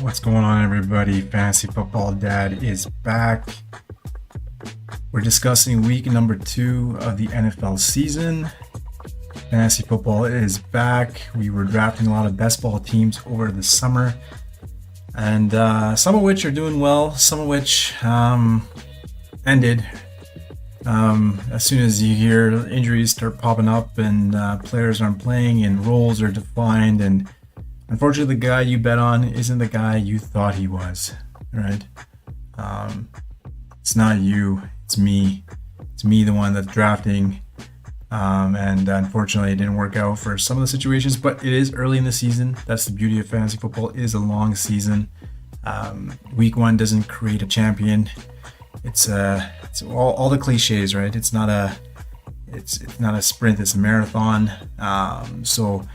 What's going on, everybody? Fantasy Football Dad is back. We're discussing week number 2 of the NFL season. Fantasy football is back. We were drafting a lot of best ball teams over the summer, and some of which are doing well, some of which ended as soon as you hear injuries start popping up and players aren't playing and roles are defined, and unfortunately the guy you bet on isn't the guy you thought he was, right? It's not you, it's me. It's me, the one that's drafting, and unfortunately it didn't work out for some of the situations, but it is early in the season. That's the beauty of fantasy football. It is a long season. Week 1 doesn't create a champion. It's all the cliches, right? It's not a sprint, it's a marathon. So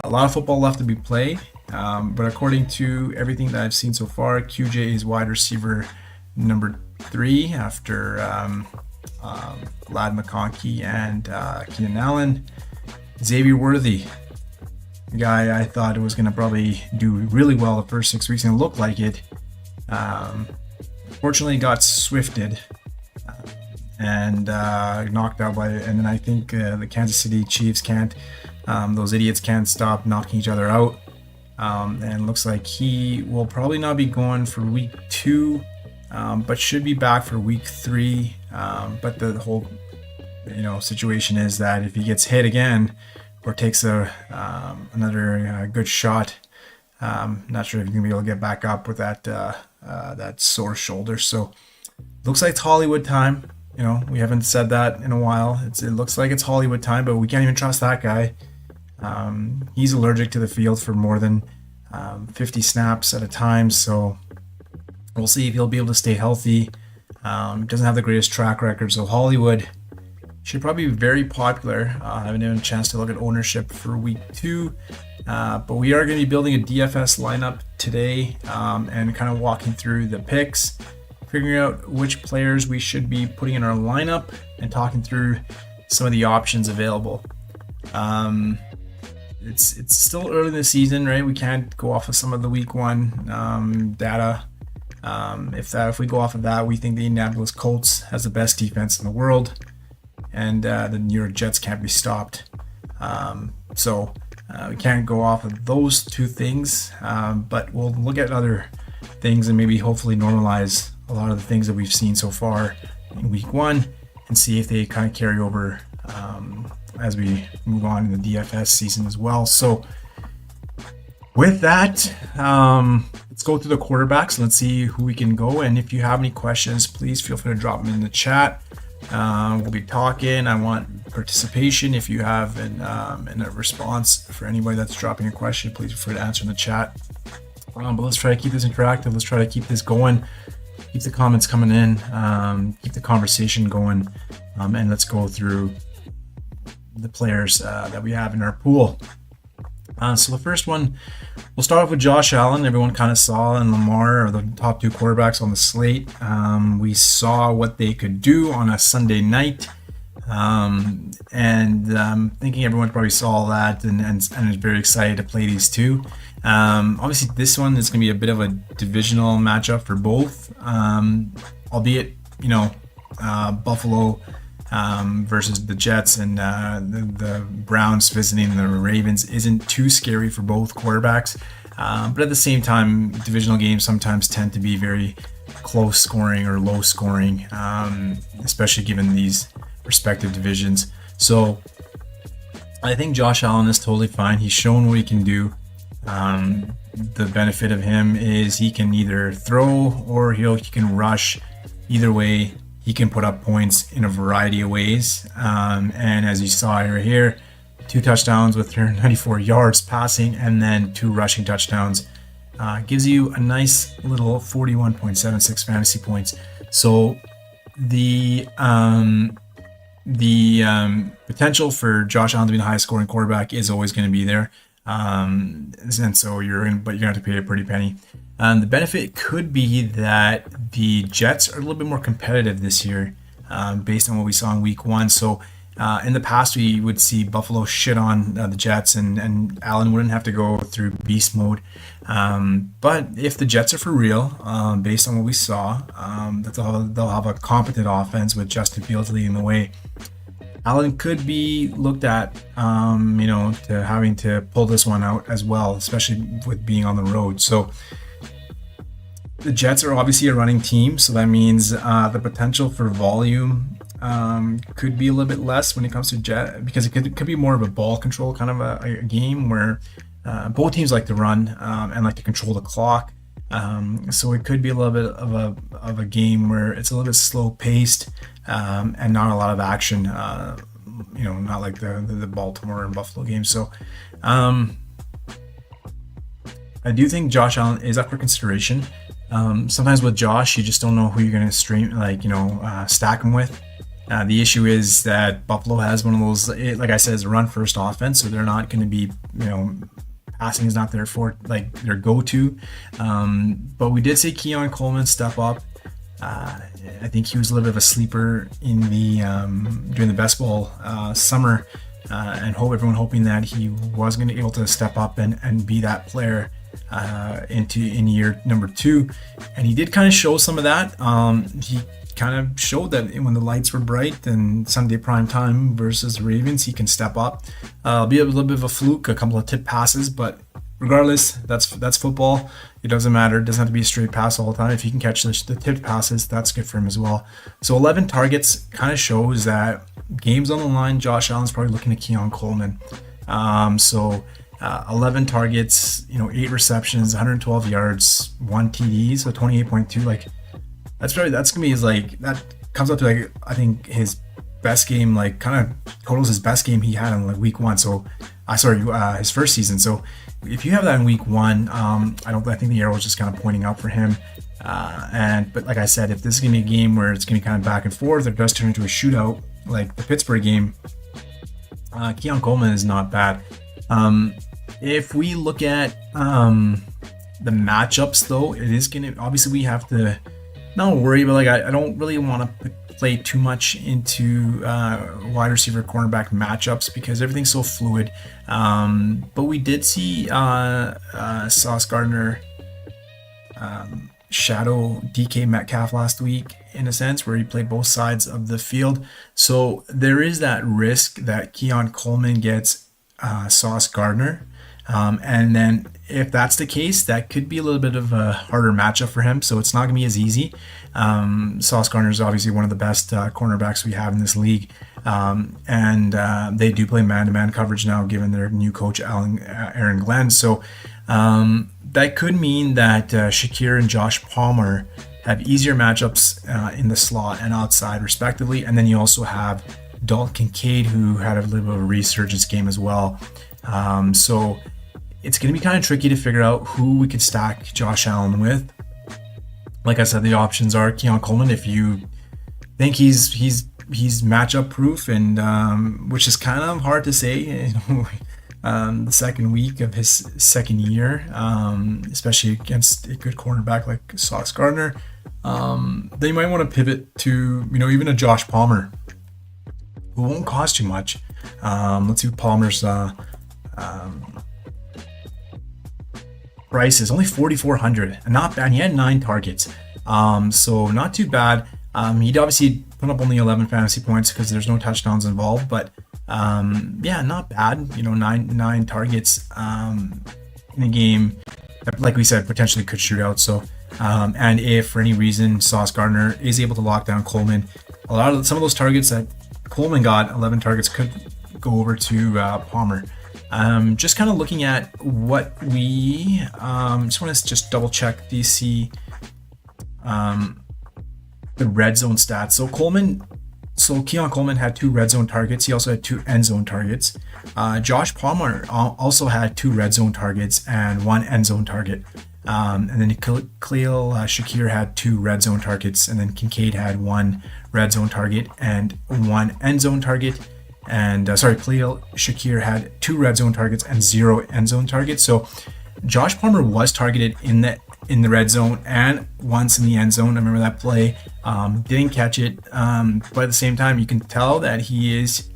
a lot of football left to be played, but according to everything that I've seen so far, QJ is wide receiver number 3 after Lad McConkey and Keenan Allen. Xavier Worthy, the guy I thought was going to probably do really well the first 6 weeks, and it looked like it. Fortunately, got swifted and knocked out and then I think the Kansas City Chiefs can't. Those idiots can't stop knocking each other out. And looks like he will probably not be going for week 2, but should be back for week 3. But the whole situation is that if he gets hit again or takes another good shot, not sure if he's gonna be able to get back up with that sore shoulder. So looks like it's Hollywood time. We haven't said that in a while. It looks like it's Hollywood time, but we can't even trust that guy. He's allergic to the field for more than 50 snaps at a time, so we'll see if he'll be able to stay healthy. Doesn't have the greatest track record, so Hollywood should probably be very popular. I haven't even had a chance to look at ownership for week 2, but we are going to be building a DFS lineup today, and kind of walking through the picks, figuring out which players we should be putting in our lineup, and talking through some of the options available. It's still early in the season, right? We can't go off of some of the week 1 data. If we go off of that, we think the Indianapolis Colts has the best defense in the world, and the New York Jets can't be stopped. So we can't go off of those 2 things, but we'll look at other things and maybe hopefully normalize a lot of the things that we've seen so far in week 1 and see if they kind of carry over as we move on in the DFS season as well. So with that, let's go through the quarterbacks. Let's see who we can go. And if you have any questions, please feel free to drop them in the chat. We'll be talking. I want participation. If you have a response for anybody that's dropping a question, please feel free to answer in the chat. But let's try to keep this interactive. Let's try to keep this going. Keep the comments coming in. Keep the conversation going. And let's go through the players that we have in our pool. So the first one, we'll start off with Josh Allen. Everyone kind of saw, and Lamar are the top 2 quarterbacks on the slate. We saw what they could do on a Sunday night, and thinking everyone probably saw that and is very excited to play these 2. Obviously, this one is going to be a bit of a divisional matchup for both, albeit Buffalo versus the Jets and the Browns visiting the Ravens isn't too scary for both quarterbacks. But at the same time, divisional games sometimes tend to be very close scoring or low scoring, especially given these respective divisions. So I think Josh Allen is totally fine. He's shown what he can do. The benefit of him is he can either throw or he can rush. Either way, he can put up points in a variety of ways. And as you saw right here, 2 touchdowns with 394 yards passing and then 2 rushing touchdowns. Gives you a nice little 41.76 fantasy points. So the potential for Josh Allen to be the highest scoring quarterback is always going to be there. And so you're going to have to pay a pretty penny. The benefit could be that the Jets are a little bit more competitive this year, based on what we saw in week 1. So In the past, we would see Buffalo shit on the Jets, and Allen wouldn't have to go through beast mode. But if the Jets are for real, based on what we saw, that they'll have a competent offense with Justin Fields leading the way. Allen could be looked at, to having to pull this one out as well, especially with being on the road. So the Jets are obviously a running team, so that means the potential for volume could be a little bit less when it comes to Jet, because it could be more of a ball control kind of a game where both teams like to run and like to control the clock. So it could be a little bit of a game where it's a little bit slow paced and not a lot of action. Not like the Baltimore and Buffalo game. So I do think Josh Allen is up for consideration. Sometimes with Josh, you just don't know who you're going to stack him with. The issue is that Buffalo has one of those, like I said, is a run first offense, so they're not going to be, passing is not their their go-to. But we did see Keon Coleman step up. I think he was a little bit of a sleeper in the during the best ball summer, and everyone hoping that he was going to be able to step up and be that player in year number 2, and he did kind of show some of that. He kind of showed that when the lights were bright and Sunday prime time versus the Ravens, he can step up. Be a little bit of a fluke, a couple of tip passes, but regardless, that's football. It doesn't matter. It doesn't have to be a straight pass all the time. If he can catch the tipped passes, that's good for him as well. So 11 targets kind of shows that games on the line, Josh Allen's probably looking at Keon Coleman. 11 targets, 8 receptions, 112 yards, 1 TD, so 28.2. That's gonna be that comes up to I think his best game, kind of totals his best game he had in week 1. So his first season. So if you have that in week 1, I think the arrow is just kind of pointing out for him. But like I said, if this is gonna be a game where it's gonna be kind of back and forth, or it does turn into a shootout like the Pittsburgh game, Keon Coleman is not bad. If we look at the matchups, though, it is gonna obviously we have to not worry, but I don't really want to play too much into wide receiver cornerback matchups because everything's so fluid. But we did see Sauce Gardner shadow DK Metcalf last week, in a sense, where he played both sides of the field. So there is that risk that Keon Coleman gets Sauce Gardner. And then if that's the case, that could be a little bit of a harder matchup for him. So it's not going to be as easy. Sauce Gardner is obviously one of the best cornerbacks we have in this league. And they do play man-to-man coverage now, given their new coach, Aaron Glenn. So that could mean that Shakir and Josh Palmer have easier matchups in the slot and outside, respectively. And then you also have Dalton Kincaid, who had a little bit of a resurgence game as well. So it's going to be kind of tricky to figure out who we could stack Josh Allen with. Like I said, the options are Keon Coleman if you think he's matchup proof, and which is kind of hard to say. The second week of his second year, especially against a good cornerback like Sauce Gardner, they might want to pivot to even a Josh Palmer, who won't cost you much. Let's see what Palmer's price is. Only $4,400, and not bad. He had 9 targets, so not too bad. He'd obviously put up only 11 fantasy points because there's no touchdowns involved, but not bad. 9 targets in a game that, like we said, potentially could shoot out. So and if for any reason Sauce Gardner is able to lock down Coleman, some of those targets that Coleman got, 11 targets, could go over to Palmer. Just kind of looking at what we just want to just double check DC the red zone stats. So Keon Coleman had 2 red zone targets. He also had 2 end zone targets. Josh Palmer also had 2 red zone targets and 1 end zone target. And then Khalil Shakir had 2 red zone targets, and then Kincaid had 1 red zone target and 1 end zone target. And Khalil Shakir had 2 red zone targets and 0 end zone targets. So Josh Palmer was targeted in the in the red zone and once in the end zone. I remember that play. Didn't catch it, but at the same time, you can tell that he is,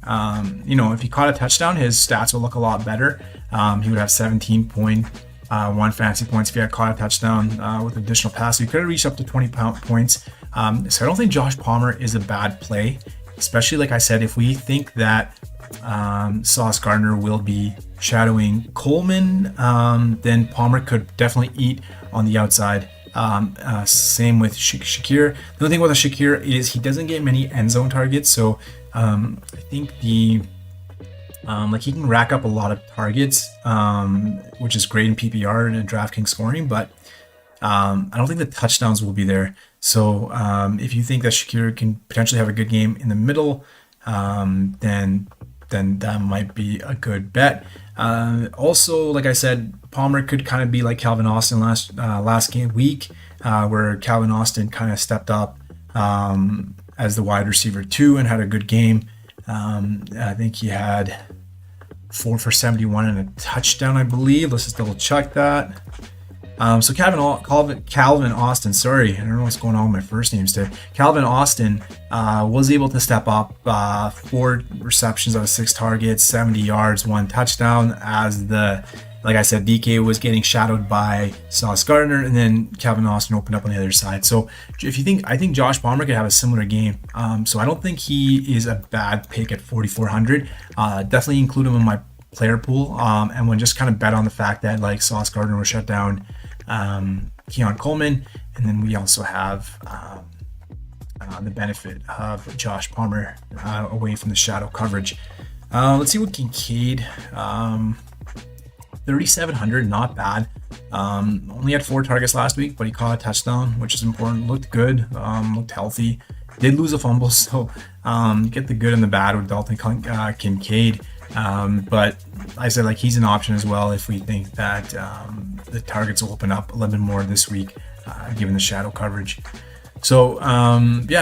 if he caught a touchdown, his stats will look a lot better. He would have 17.1 fantasy points if he had caught a touchdown with additional pass. So he could have reached up to 20 points. So I don't think Josh Palmer is a bad play, especially like I said, if we think that Sauce Gardner will be shadowing Coleman, then Palmer could definitely eat on the outside. Same with Shakir. The only thing with Shakir is he doesn't get many end zone targets, so I think he can rack up a lot of targets, which is great in PPR and in DraftKings scoring, but I don't think the touchdowns will be there. So if you think that Shakir can potentially have a good game in the middle, then that might be a good bet. Also, like I said, Palmer could kind of be like Calvin Austin last game week, where Calvin Austin kind of stepped up as the wide receiver 2 and had a good game. I think he had 4 for 71 and a touchdown, I believe. Let's just double check that. So Calvin Austin, sorry, I don't know what's going on with my first names today. Calvin Austin was able to step up 4 receptions out of 6 targets, 70 yards, 1 touchdown, like I said, DK was getting shadowed by Sauce Gardner, and then Calvin Austin opened up on the other side. So I think Josh Palmer could have a similar game. So I don't think he is a bad pick at 4,400. Definitely include him in my player pool, and when just kind of bet on the fact that like Sauce Gardner will shut down Keon Coleman, and then we also have the benefit of Josh Palmer away from the shadow coverage. Let's see what Kincaid, 3,700, not bad. Only had 4 targets last week, but he caught a touchdown, which is important. Looked good, looked healthy. Did lose a fumble, so get the good and the bad with Dalton Kincaid. But I said, like, he's an option as well if we think that the targets will open up a little bit more this week, given the shadow coverage. So,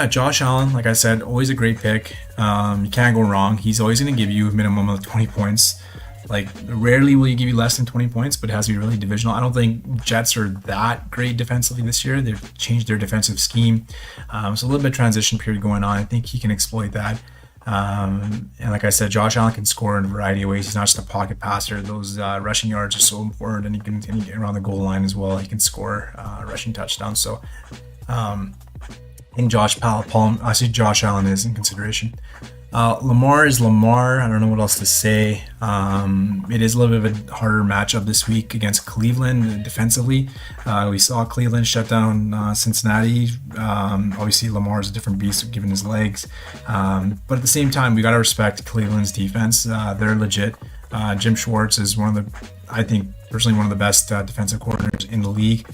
Josh Allen, like I said, always a great pick. You can't go wrong. He's always going to give you a minimum of 20 points. Like, rarely will he give you less than 20 points, but it has to be really divisional. I don't think Jets are that great defensively this year. They've changed their defensive scheme. So a little bit of transition period going on. I think he can exploit that. And like I said, Josh Allen can score in a variety of ways. He's not just a pocket passer. Those rushing yards are so important, and he can get around the goal line as well. He can score rushing touchdowns. So I think Josh Allen is in consideration. Lamar is Lamar. I don't know what else to say. It is a little bit of a harder matchup this week against Cleveland defensively. We saw Cleveland shut down Cincinnati. Obviously, Lamar is a different beast given his legs. But at the same time, we got to respect Cleveland's defense. They're legit. Jim Schwartz is I think, personally one of the best defensive coordinators in the league.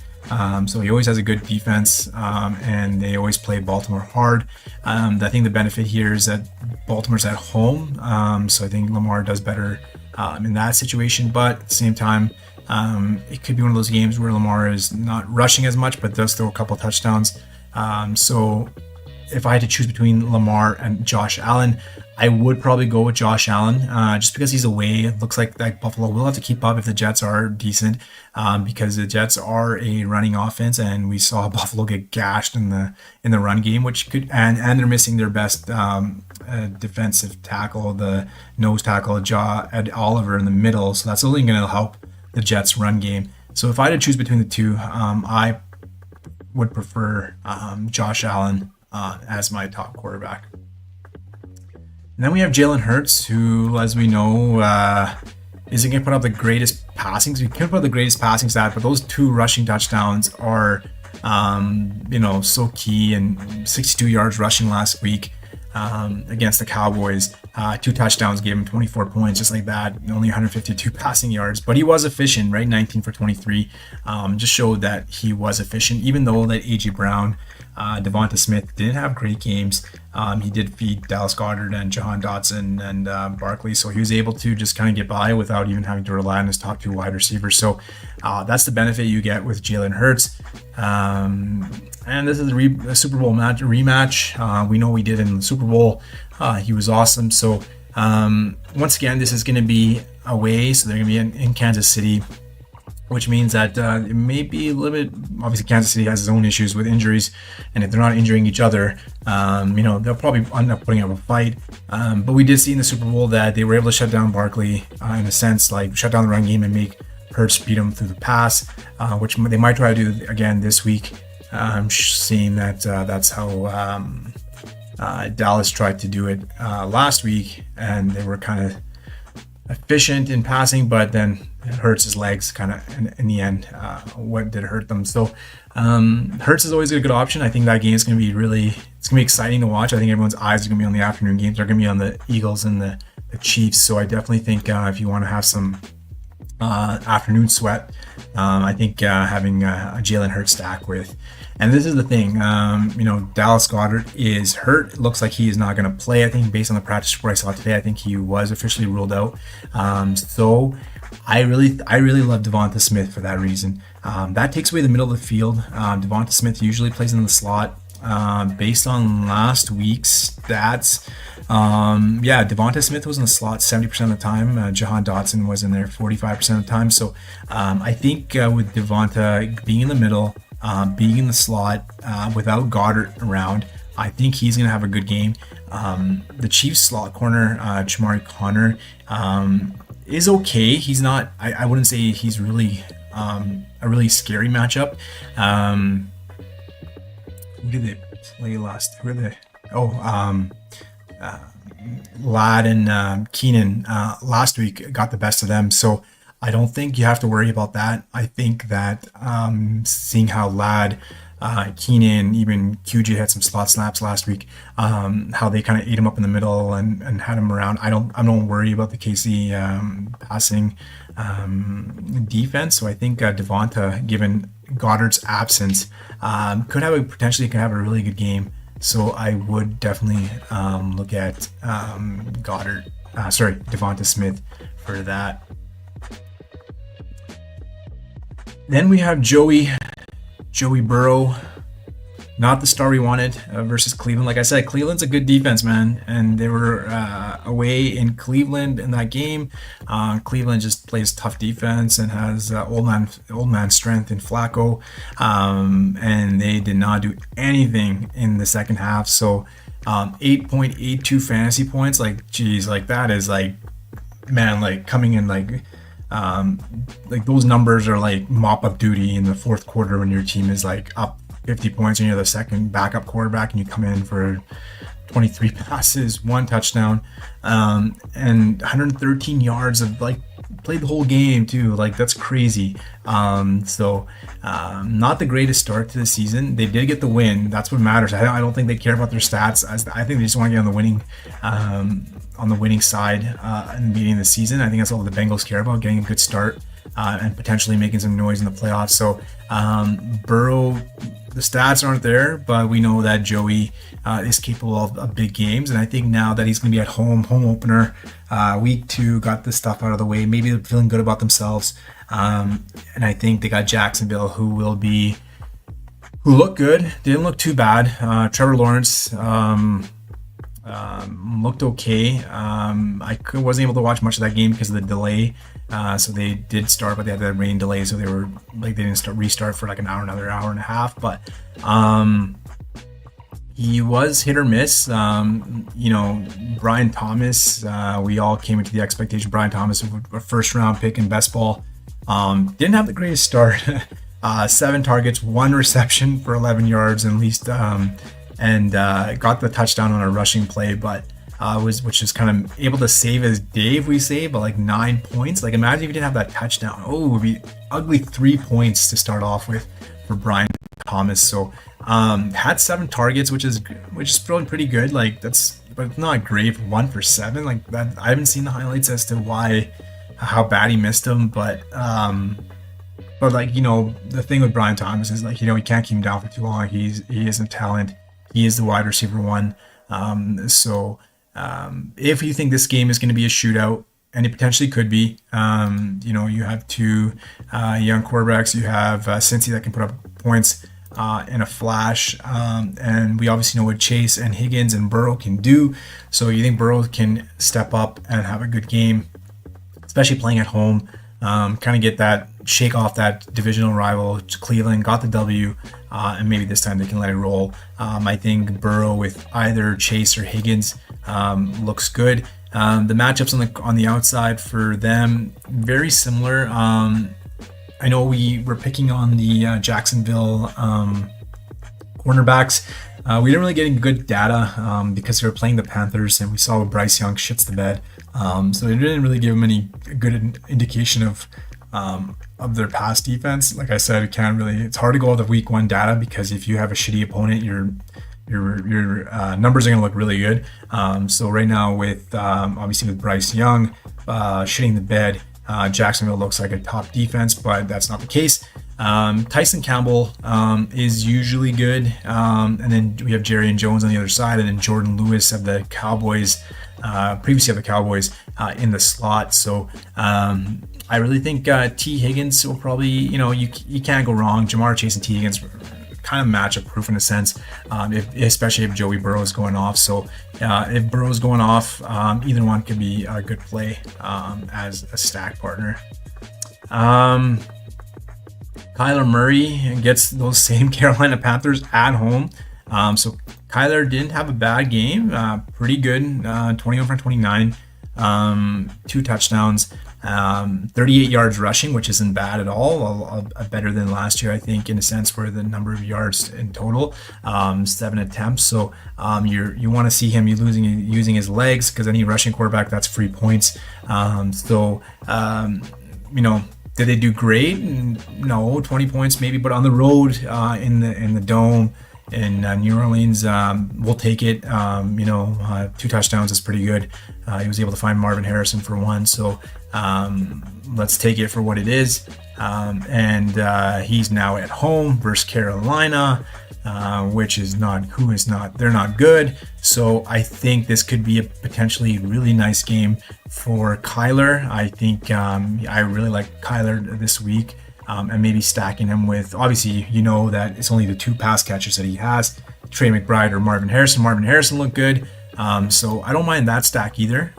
So he always has a good defense, and they always play Baltimore hard. I think the benefit here is that Baltimore's at home, so I think Lamar does better in that situation. But at the same time, it could be one of those games where Lamar is not rushing as much, but does throw a couple touchdowns. So if I had to choose between Lamar and Josh Allen, I would probably go with Josh Allen, just because he's away. It looks like Buffalo will have to keep up if the Jets are decent, because the Jets are a running offense, and we saw Buffalo get gashed in the run game, which could and they're missing their best defensive tackle, the nose tackle, Ed Oliver in the middle. So that's only going to help the Jets' run game. So if I had to choose between the two, I would prefer Josh Allen as my top quarterback. And then we have Jalen Hurts, who, as we know, isn't going to put up the greatest passing. So he can't put up the greatest passing stat, but those 2 rushing touchdowns are, so key. And 62 yards rushing last week against the Cowboys. 2 touchdowns gave him 24 points, just like that. Only 152 passing yards, but he was efficient, right? 19 for 23. Just showed that he was efficient, even though that A.J. Brown, Devonta Smith didn't have great games. He did feed Dallas Goedert and Jahan Dotson and Barkley, so he was able to just kind of get by without even having to rely on his top 2 wide receivers. So that's the benefit you get with Jalen Hurts. And this is a Super Bowl rematch. We know we did in the Super Bowl. He was awesome. So once again, this is going to be away, so they're going to be in Kansas City. which means that it may be a little bit. Obviously, Kansas City has its own issues with injuries, and if they're not injuring each other, they'll probably end up putting up a fight. But we did see in the Super Bowl that they were able to shut down Barkley in a sense, like shut down the run game and make Hurts beat him through the pass, which they might try to do again this week. Seeing that that's how Dallas tried to do it last week, and they were kind of efficient in passing, but then it hurts his legs kind of in the end. What did hurt them? So Hurts is always a good option. I think that game is going to be it's going to be exciting to watch. I think everyone's eyes are going to be on the afternoon games. They're going to be on the Eagles and the Chiefs. So I definitely think if you want to have some afternoon sweat, I think having a Jalen Hurts stack with, and this is the thing, Dallas Goedert is hurt. It looks like he is not going to play. I think based on the practice report I saw today, I think he was officially ruled out. So I really love Devonta Smith for that reason. That takes away the middle of the field. Devonta Smith usually plays in the slot. Based on last week's stats, Devonta Smith was in the slot 70% of the time. Jahan Dotson was in there 45% of the time. So I think with Devonta being in the middle, being in the slot without Goddard around, I think he's going to have a good game. The Chiefs slot corner, Chamari Connor, is okay. He's not, I wouldn't say he's really a really scary matchup. Who did they play last? Who are they? Ladd and Keenan last week got the best of them. So I don't think you have to worry about that. I think that seeing how Ladd, Keenan, even QJ had some slot snaps last week, how they kind of ate him up in the middle and had him around. I don't worry about the KC passing defense. So I think Devonta, given Goddard's absence, could have a really good game. So I would definitely look at Devonta Smith for that. Then we have Joey Burrow, not the star we wanted, versus Cleveland. Like I said, Cleveland's a good defense, man, and they were away in Cleveland in that game. Cleveland just plays tough defense and has old man strength in Flacco, and they did not do anything in the second half. So 8.82 fantasy points, that is coming in those numbers are like mop up duty in the fourth quarter when your team is up 50 points and you're the second backup quarterback and you come in for 23 passes, 1 touchdown, and 113 yards of played the whole game too. That's crazy. Not the greatest start to the season. They did get the win. That's what matters. I don't think they care about their stats. I think they just want to get on the winning side and beating the season. I think that's all the Bengals care about, getting a good start and potentially making some noise in the playoffs. So Burrow, the stats aren't there, but we know that Joey is capable of big games. And I think now that he's going to be at home opener, week 2, got this stuff out of the way. Maybe they're feeling good about themselves. And I think they got Jacksonville, who look good. Didn't look too bad. Trevor Lawrence looked okay. I wasn't able to watch much of that game because of the delay. So they did start, but they had that rain delay, so they didn't restart for another hour and a half. But he was hit or miss. Brian Thomas, we all came into the expectation. Brian Thomas, a first round pick in best ball, didn't have the greatest start. 7 targets, 1 reception for 11 yards at least, and got the touchdown on a rushing play, but which is kind of able to save his day, if we say, but 9 points. Imagine if he didn't have that touchdown. Oh, it would be ugly 3 points to start off with for Brian Thomas. So had 7 targets, which is probably pretty good. But it's not great. 1 for 7 that. I haven't seen the highlights as to how bad he missed them, but the thing with Brian Thomas is you can't keep him down for too long. He is a talent. He is the wide receiver 1. If you think this game is going to be a shootout, and it potentially could be, you have 2 young quarterbacks. You have Cincy that can put up points in a flash, and we obviously know what Chase and Higgins and Burrow can do. So you think Burrow can step up and have a good game, especially playing at home, kind of get that shake off that divisional rival. Cleveland got the W, and maybe this time they can let it roll. I think Burrow with either Chase or Higgins looks good. The matchups on the outside for them very similar. I know we were picking on the Jacksonville cornerbacks. We didn't really get any good data because they were playing the Panthers, and we saw Bryce Young shits the bed. So they didn't really give them any good indication of their pass defense. Like I said, it's hard to go off of week 1 data, because if you have a shitty opponent, your numbers are going to look really good. So right now with obviously with Bryce Young shitting the bed, Jacksonville looks like a top defense, but that's not the case. Tyson Campbell is usually good, and then we have Jerry and Jones on the other side, and then Jordan Lewis of the Cowboys, previously of the Cowboys, in the slot. So I really think T. Higgins will probably, you can't go wrong. Jamar Chase and T. Higgins kind of matchup proof in a sense, especially if Joey Burrow is going off. So if Burrow is going off, either one could be a good play as a stack partner. Kyler Murray gets those same Carolina Panthers at home. So Kyler didn't have a bad game, pretty good, 21 for 29, 2 touchdowns, 38 yards rushing, which isn't bad at all, better than last year, I think, in a sense, for the number of yards in total, 7 attempts. So you want to see him using his legs, because any rushing quarterback, that's free points. Did they do great? No, 20 points maybe, but on the road, in the dome in New Orleans, we'll take it. 2 touchdowns is pretty good. He was able to find Marvin Harrison for 1, so let's take it for what it is. And he's now at home versus Carolina, they're not good. So I think this could be a potentially really nice game for Kyler. I think I really like Kyler this week, and maybe stacking him with, obviously, that it's only the 2 pass catchers that he has, Trey McBride or Marvin Harrison. Marvin Harrison looked good, so I don't mind that stack either.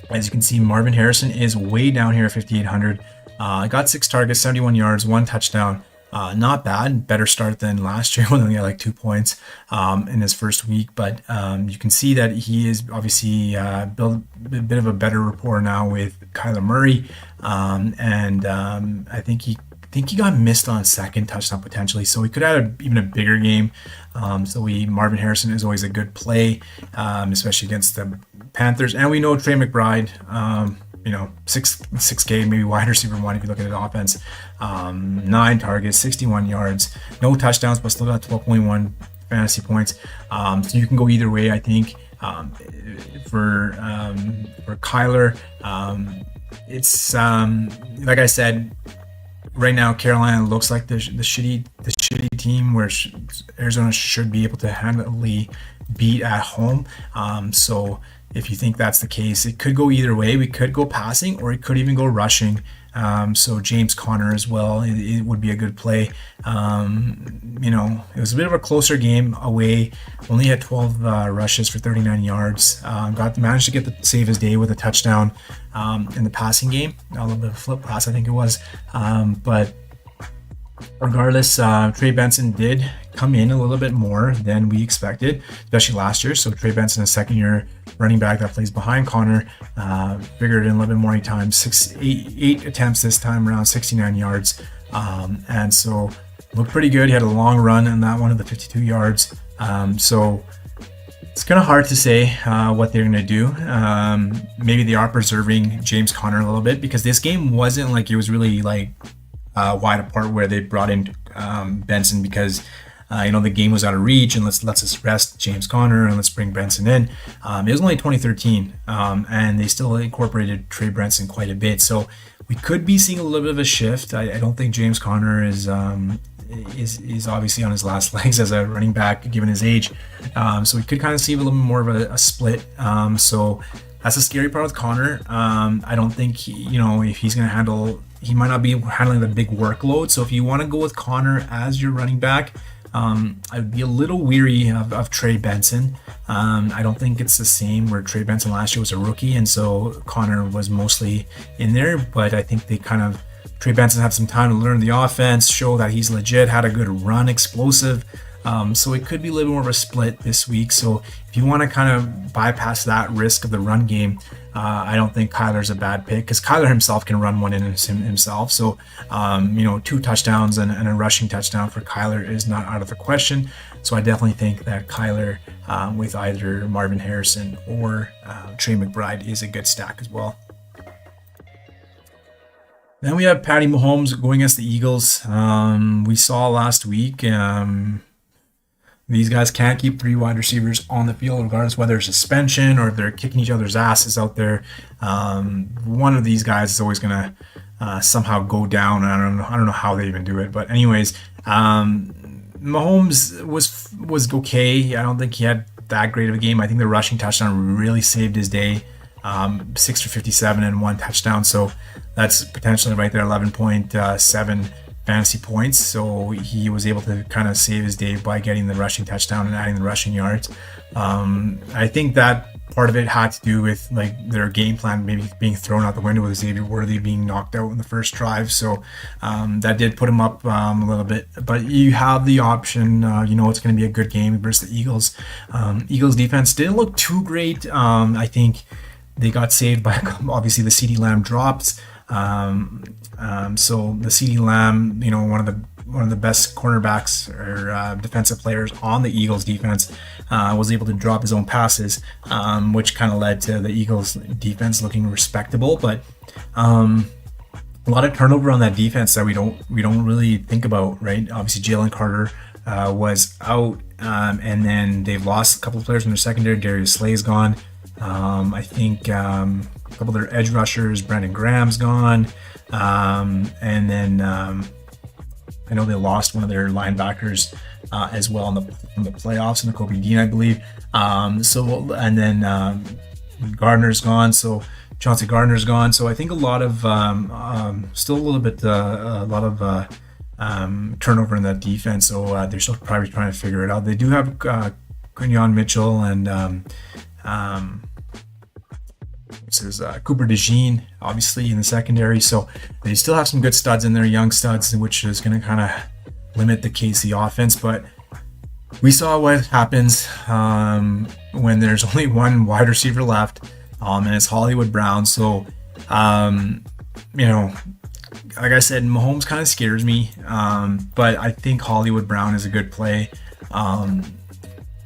As you can see, Marvin Harrison is way down here at 5,800. Got 6 targets, 71 yards, 1 touchdown. Not bad. Better start than last year when he had like 2 points in his first week. But you can see that he is obviously built a bit of a better rapport now with Kyler Murray. I think he got missed on a second touchdown potentially, so he could have even a bigger game. Marvin Harrison is always a good play, especially against the Panthers. And we know Trey McBride, 6K, maybe wide receiver 1 if you look at the offense. 9 targets, 61 yards, no touchdowns, but still got 12.1 fantasy points. So you can go either way, I think. For Kyler, it's like I said, right now Carolina looks like the shitty team where Arizona should be able to handily beat at home. So if you think that's the case, it could go either way. We could go passing, or it could even go rushing. So James Conner as well, it would be a good play. It was a bit of a closer game away. Only had 12 rushes for 39 yards. Managed to save his day with a touchdown in the passing game. A little bit of a flip pass, I think it was. But regardless, Trey Benson did come in a little bit more than we expected, especially last year. So Trey Benson, a second-year running back that plays behind Connor, figured in a little bit more times, 8 attempts this time around, 69 yards. And so looked pretty good. He had a long run in that one of the 52 yards. So it's kind of hard to say what they're going to do. Maybe they are preserving James Conner a little bit, because this game wasn't like it was really like wide apart where they brought in Benson because the game was out of reach, and let's just rest James Conner and let's bring Benson in. It was only 2013, and they still incorporated Trey Benson quite a bit. So we could be seeing a little bit of a shift. I don't think James Conner is obviously on his last legs as a running back given his age. So we could kind of see a little bit more of a split. So that's the scary part with Conner. I don't think if he's going to handle. He might not be handling the big workload. So if you want to go with Conner as your running back, I would be a little weary of Trey Benson. I don't think it's the same where Trey Benson last year was a rookie, and so Connor was mostly in there. But I think they kind of Trey Benson had some time to learn the offense, show that he's legit, had a good run, explosive. So it could be a little more of a split this week. So if you want to kind of bypass that risk of the run game, I don't think Kyler's a bad pick because Kyler himself can run one in himself. So, 2 touchdowns and a rushing touchdown for Kyler is not out of the question. So I definitely think that Kyler with either Marvin Harrison or Trey McBride is a good stack as well. Then we have Patty Mahomes going against the Eagles. We saw last week these guys can't keep 3 wide receivers on the field, regardless whether it's suspension or if they're kicking each other's asses out there. One of these guys is always going to somehow go down. I don't know how they even do it, but anyways, Mahomes was okay. I don't think he had that great of a game. I think the rushing touchdown really saved his day. 6 for 57 and 1 touchdown, so that's potentially right there 11.7 fantasy points. So he was able to kind of save his day by getting the rushing touchdown and adding the rushing yards. I think that part of it had to do with like their game plan maybe being thrown out the window with Xavier Worthy being knocked out in the first drive. So that did put him up a little bit. But you have the option. It's going to be a good game versus the Eagles. Eagles defense didn't look too great. I think they got saved by obviously the CeeDee Lamb drops. So the CeeDee Lamb, one of the best cornerbacks or defensive players on the Eagles defense, was able to drop his own passes, which kind of led to the Eagles defense looking respectable. But a lot of turnover on that defense that we don't really think about, right? Obviously, Jalen Carter was out, and then they've lost a couple of players in their secondary. Darius Slay's gone. I think a couple of their edge rushers, Brandon Graham's gone. And then I know they lost one of their linebackers as well in the playoffs, in the Kobe Dean, I believe. And then Gardner's gone. So Chauncey Gardner's gone. So I think a lot of still a lot of turnover in that defense. So they're still probably trying to figure it out. They do have Quinyon Mitchell and this is Cooper DeJean, obviously, in the secondary. So they still have some good studs in there, young studs, which is going to kind of limit the KC offense. But we saw what happens when there's only one wide receiver left, and it's Hollywood Brown. So, like I said, Mahomes kind of scares me, but I think Hollywood Brown is a good play.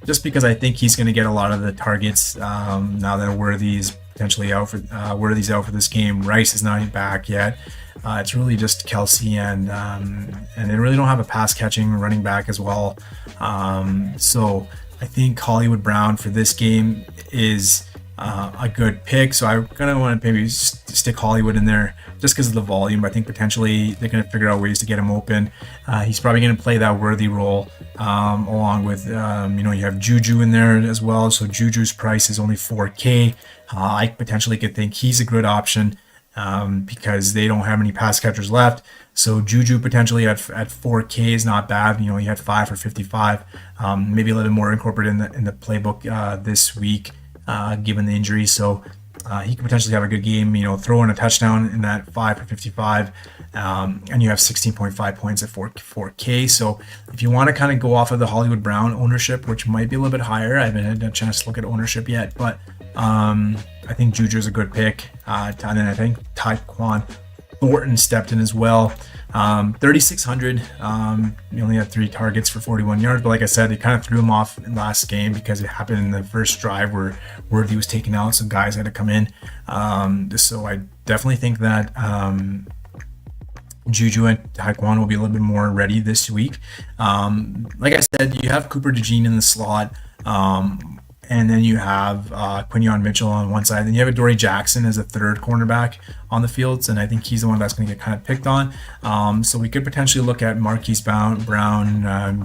Just because I think he's going to get a lot of the targets now that Worthy's potentially out for this game. Rice is not back yet. It's really just Kelsey and they really don't have a pass catching running back as well. So I think Hollywood Brown for this game is a good pick. So I kind of want to maybe stick Hollywood in there just because of the volume. I think potentially they're going to figure out ways to get him open. He's probably going to play that Worthy role along with, you have Juju in there as well. So Juju's price is only $4K. I potentially could think he's a good option because they don't have any pass catchers left. So Juju potentially at $4K is not bad. He had 5 for 55, maybe a little more incorporated in the playbook this week given the injury. So he could potentially have a good game, throw in a touchdown in that 5 for 55, and you have 16.5 points at 4K. So if you want to kind of go off of the Hollywood Brown ownership, which might be a little bit higher, I haven't had a chance to look at ownership yet, but I think Juju is a good pick. And then I think Tyquan Thornton stepped in as well. 3,600. He only had 3 targets for 41 yards, but like I said, they kind of threw him off in last game because it happened in the first drive where Worthy was taken out, so guys had to come in. So I definitely think that Juju and Tyquan will be a little bit more ready this week. Like I said, you have Cooper DeJean in the slot. And then you have Quinyon Mitchell on one side. Then you have Adoree Jackson as a third cornerback on the fields, and I think he's the one that's going to get kind of picked on. So we could potentially look at Marquise Brown,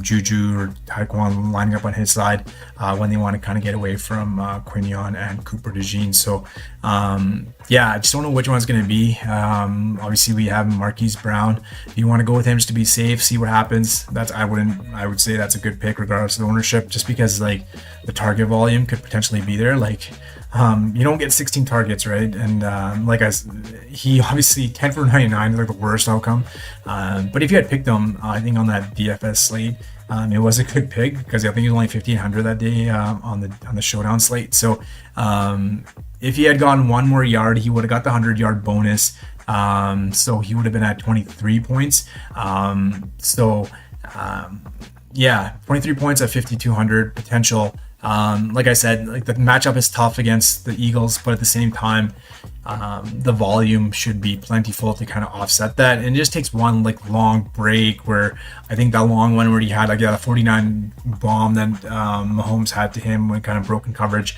Juju, or Tyquan lining up on his side when they want to kind of get away from Quinyon and Cooper DeJean. So, I just don't know which one's going to be. Obviously, we have Marquise Brown. If you want to go with him just to be safe, see what happens. I would say that's a good pick regardless of the ownership, just because like the target volume volume could potentially be there. Like, you don't get 16 targets, right? And he obviously 10 for 99 is like the worst outcome. But if you had picked him, I think on that DFS slate, it was a good pick because I think he was only 1,500 that day on the showdown slate. So if he had gotten one more yard, he would have got the 100-yard bonus. So he would have been at 23 points. Yeah, 23 points at 5,200 potential. Like I said, like the matchup is tough against the Eagles, but at the same time, the volume should be plentiful to kind of offset that. And it just takes one like long break where I think that long one where he had like a 49 bomb that Mahomes had to him when kind of broken coverage.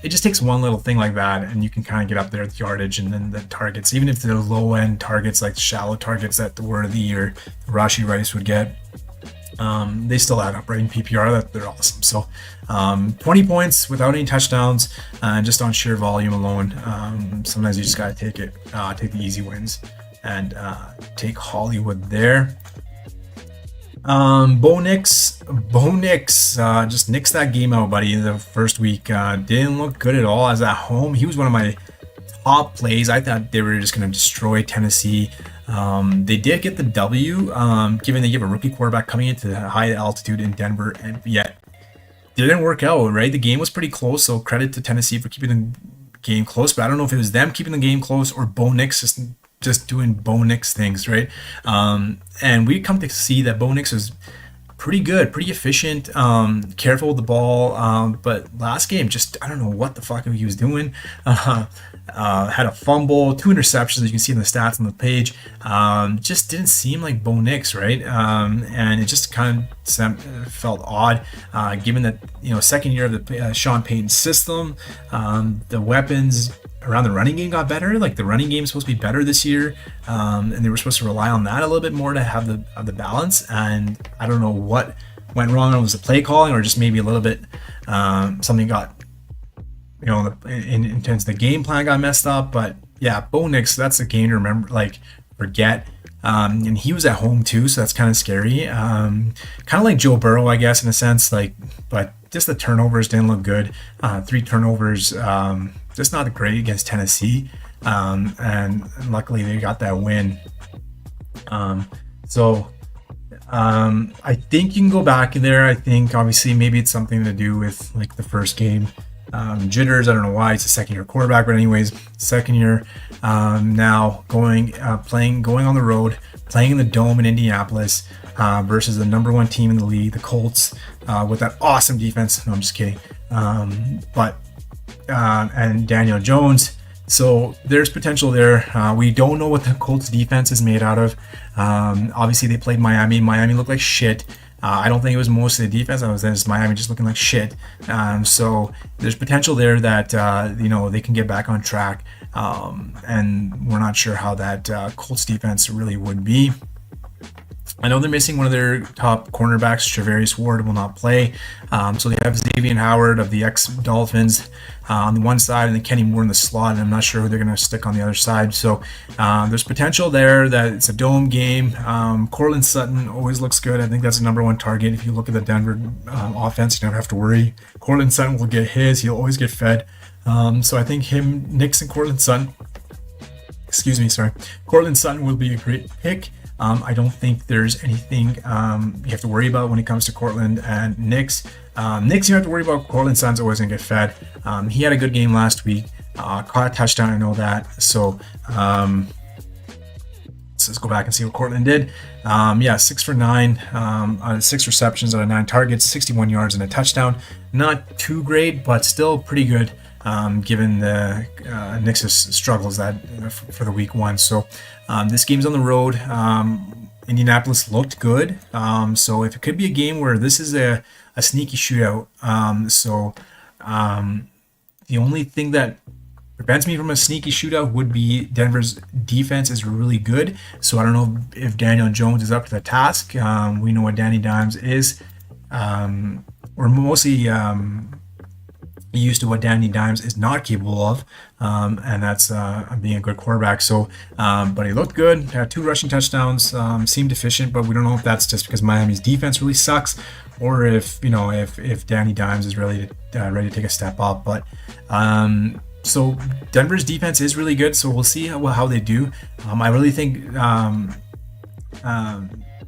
It just takes one little thing like that, and you can kind of get up there with yardage and then the targets, even if they're low end targets like shallow targets that the Worthy or Rashi Rice would get. They still add up, right? In PPR, that they're awesome. So 20 points without any touchdowns, just on sheer volume alone. Sometimes you just gotta take the easy wins, and take Hollywood there. Bo Nix just nixed that game out, buddy. The first week didn't look good at all. As at home, he was one of my top plays. I thought they were just gonna destroy Tennessee. They did get the W, given they give a rookie quarterback coming into the high altitude in Denver, and yet didn't work out, right? The game was pretty close, so credit to Tennessee for keeping the game close, but I don't know if it was them keeping the game close or Bo Nix just doing Bo Nix things, right? And we come to see that Bo Nix is pretty good, pretty efficient, careful with the ball, but last game, just I don't know what the fuck he was doing. Had a fumble, 2 interceptions, as you can see in the stats on the page. Just didn't seem like Bo Nix, right? And it just kind of felt odd, given that, second year of the Sean Payton system, the weapons around the running game got better. Like the running game is supposed to be better this year, and they were supposed to rely on that a little bit more to have the balance. And I don't know what went wrong. It was the play calling, or just maybe a little bit something got, in terms of the game plan got messed up. But yeah, Bo Nix, that's a game to remember, like forget. And he was at home too, so that's kind of scary. Kind of like Joe Burrow, I guess, in a sense. But just the turnovers didn't look good. 3 turnovers, just not great against Tennessee. And luckily they got that win. I think you can go back in there. I think obviously maybe it's something to do with like the first game. Jitters, I don't know why, it's a second-year quarterback, but anyways, second year now going on the road, playing in the Dome in Indianapolis versus the number 1 team in the league, the Colts, with that awesome defense. No, I'm just kidding. And Daniel Jones. So there's potential there. We don't know what the Colts defense is made out of. Obviously, they played Miami. Miami looked like shit. I don't think it was mostly the defense. I was just Miami just looking like shit. So there's potential there that they can get back on track. And we're not sure how that Colts defense really would be. I know they're missing one of their top cornerbacks. Charvarius Ward will not play. So they have Xavier Howard of the ex-Dolphins on the one side, and then Kenny Moore in the slot, and I'm not sure who they're going to stick on the other side. So there's potential there that it's a dome game. Cortland Sutton always looks good. I think that's the number 1 target. If you look at the Denver offense, you don't have to worry. Cortland Sutton will get his. He'll always get fed. So I think Nix and Cortland Sutton, Cortland Sutton will be a great pick. I don't think there's anything you have to worry about when it comes to Cortland and Nix. Nix, you have to worry about. Cortland Sutton's always going to get fed. He had a good game last week. Caught a touchdown, I know that. So let's go back and see what Cortland did. 6 for 9, 6 receptions out of 9 targets, 61 yards and a touchdown. Not too great, but still pretty good. Given the Nix's struggles for the week 1. So this game's on the road. Indianapolis looked good. So if it could be a game where this is a sneaky shootout. The only thing that prevents me from a sneaky shootout would be Denver's defense is really good. So I don't know if Daniel Jones is up to the task. We know what Danny Dimes is. We're mostly used to what Danny Dimes is not capable of, and that's being a good quarterback. So, but he looked good, had 2 rushing touchdowns, seemed efficient, but we don't know if that's just because Miami's defense really sucks, or if Danny Dimes is ready ready to take a step up. But so Denver's defense is really good, so we'll see how they do. I really think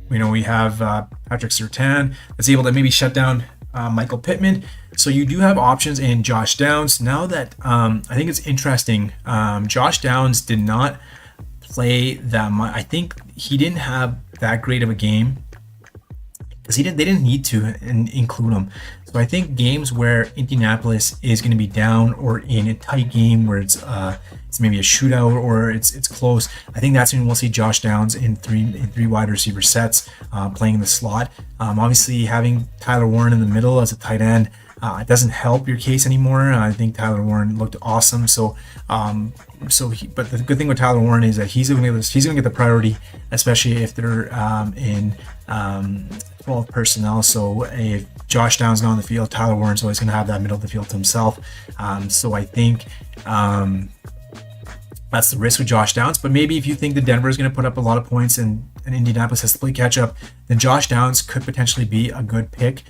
we have Patrick Surtain that's able to maybe shut down Michael Pittman. So you do have options in Josh Downs. Now that I think it's interesting, Josh Downs did not play that much. I think he didn't have that great of a game because they didn't need to include him. So I think games where Indianapolis is going to be down, or in a tight game where it's maybe a shootout or it's close, I think that's when we'll see Josh Downs in three wide receiver sets, playing in the slot. Obviously, having Tyler Warren in the middle as a tight end, it doesn't help your case anymore. I think Tyler Warren looked awesome. But the good thing with Tyler Warren is that he's going to get the priority, especially if they're in 12 personnel. So if Josh Downs not on the field, Tyler Warren's always going to have that middle of the field to himself. So I think that's the risk with Josh Downs. But maybe if you think that Denver is going to put up a lot of points and Indianapolis has to play catch up, then Josh Downs could potentially be a good pick.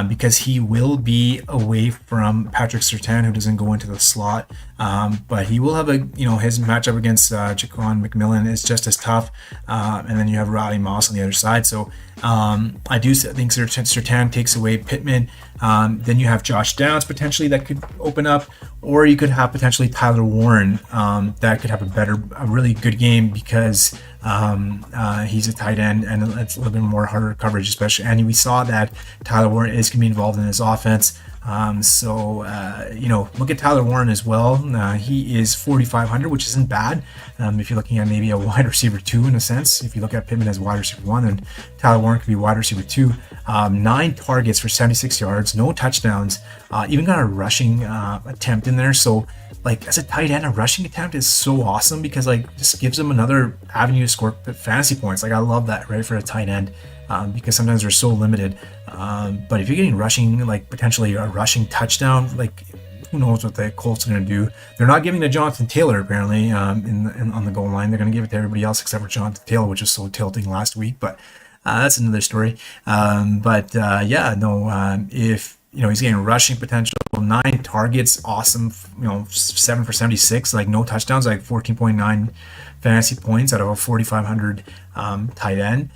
Because he will be away from Patrick Surtain, who doesn't go into the slot, but he will have his matchup against Jaquan McMillan is just as tough, and then you have Riley Moss on the other side. So I do think Surtain takes away Pittman. Then you have Josh Downs potentially that could open up, or you could have potentially Tyler Warren that could have a really good game because he's a tight end and it's a little bit more harder coverage, especially. And we saw that Tyler Warren is going to be involved in his offense. Look at Tyler Warren as well. He is 4,500, which isn't bad. If you're looking at maybe a wide receiver 2 in a sense, if you look at Pittman as wide receiver 1, then Tyler Warren could be wide receiver 2. 9 targets for 76 yards, no touchdowns, even got a rushing attempt in there. So like as a tight end, a rushing attempt is so awesome because like just gives them another avenue to score fantasy points. Like I love that, right, for a tight end. Because sometimes they're so limited. But if you're getting rushing, like potentially a rushing touchdown, like who knows what the Colts are going to do. They're not giving it to Jonathan Taylor, apparently, on the goal line. They're going to give it to everybody else except for Jonathan Taylor, which was so tilting last week. But that's another story. If he's getting rushing potential, 9 targets, awesome. 7 for 76, like no touchdowns, like 14.9 fantasy points out of a 4,500 tight end.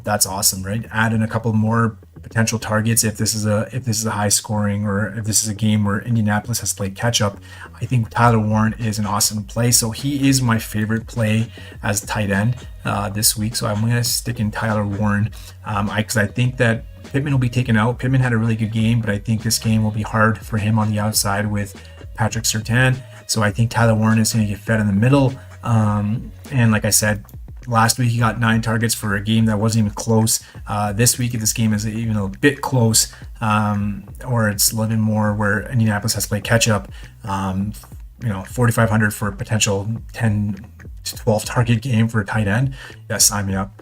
That's awesome, right? Add in a couple more potential targets if this is a high scoring, or if this is a game where Indianapolis has played catch up. I think Tyler Warren is an awesome play. So he is my favorite play as tight end this week. So I'm going to stick in Tyler Warren because I think that Pittman will be taken out. Pittman had a really good game, but I think this game will be hard for him on the outside with Patrick Surtain. So I think Tyler Warren is going to get fed in the middle. And like I said, last week he got 9 targets for a game that wasn't even close. This week, if this game is even a bit close, or it's a little bit more where Indianapolis has to play catch up, 4,500 for a potential 10 to 12 target game for a tight end. Yeah, sign me up.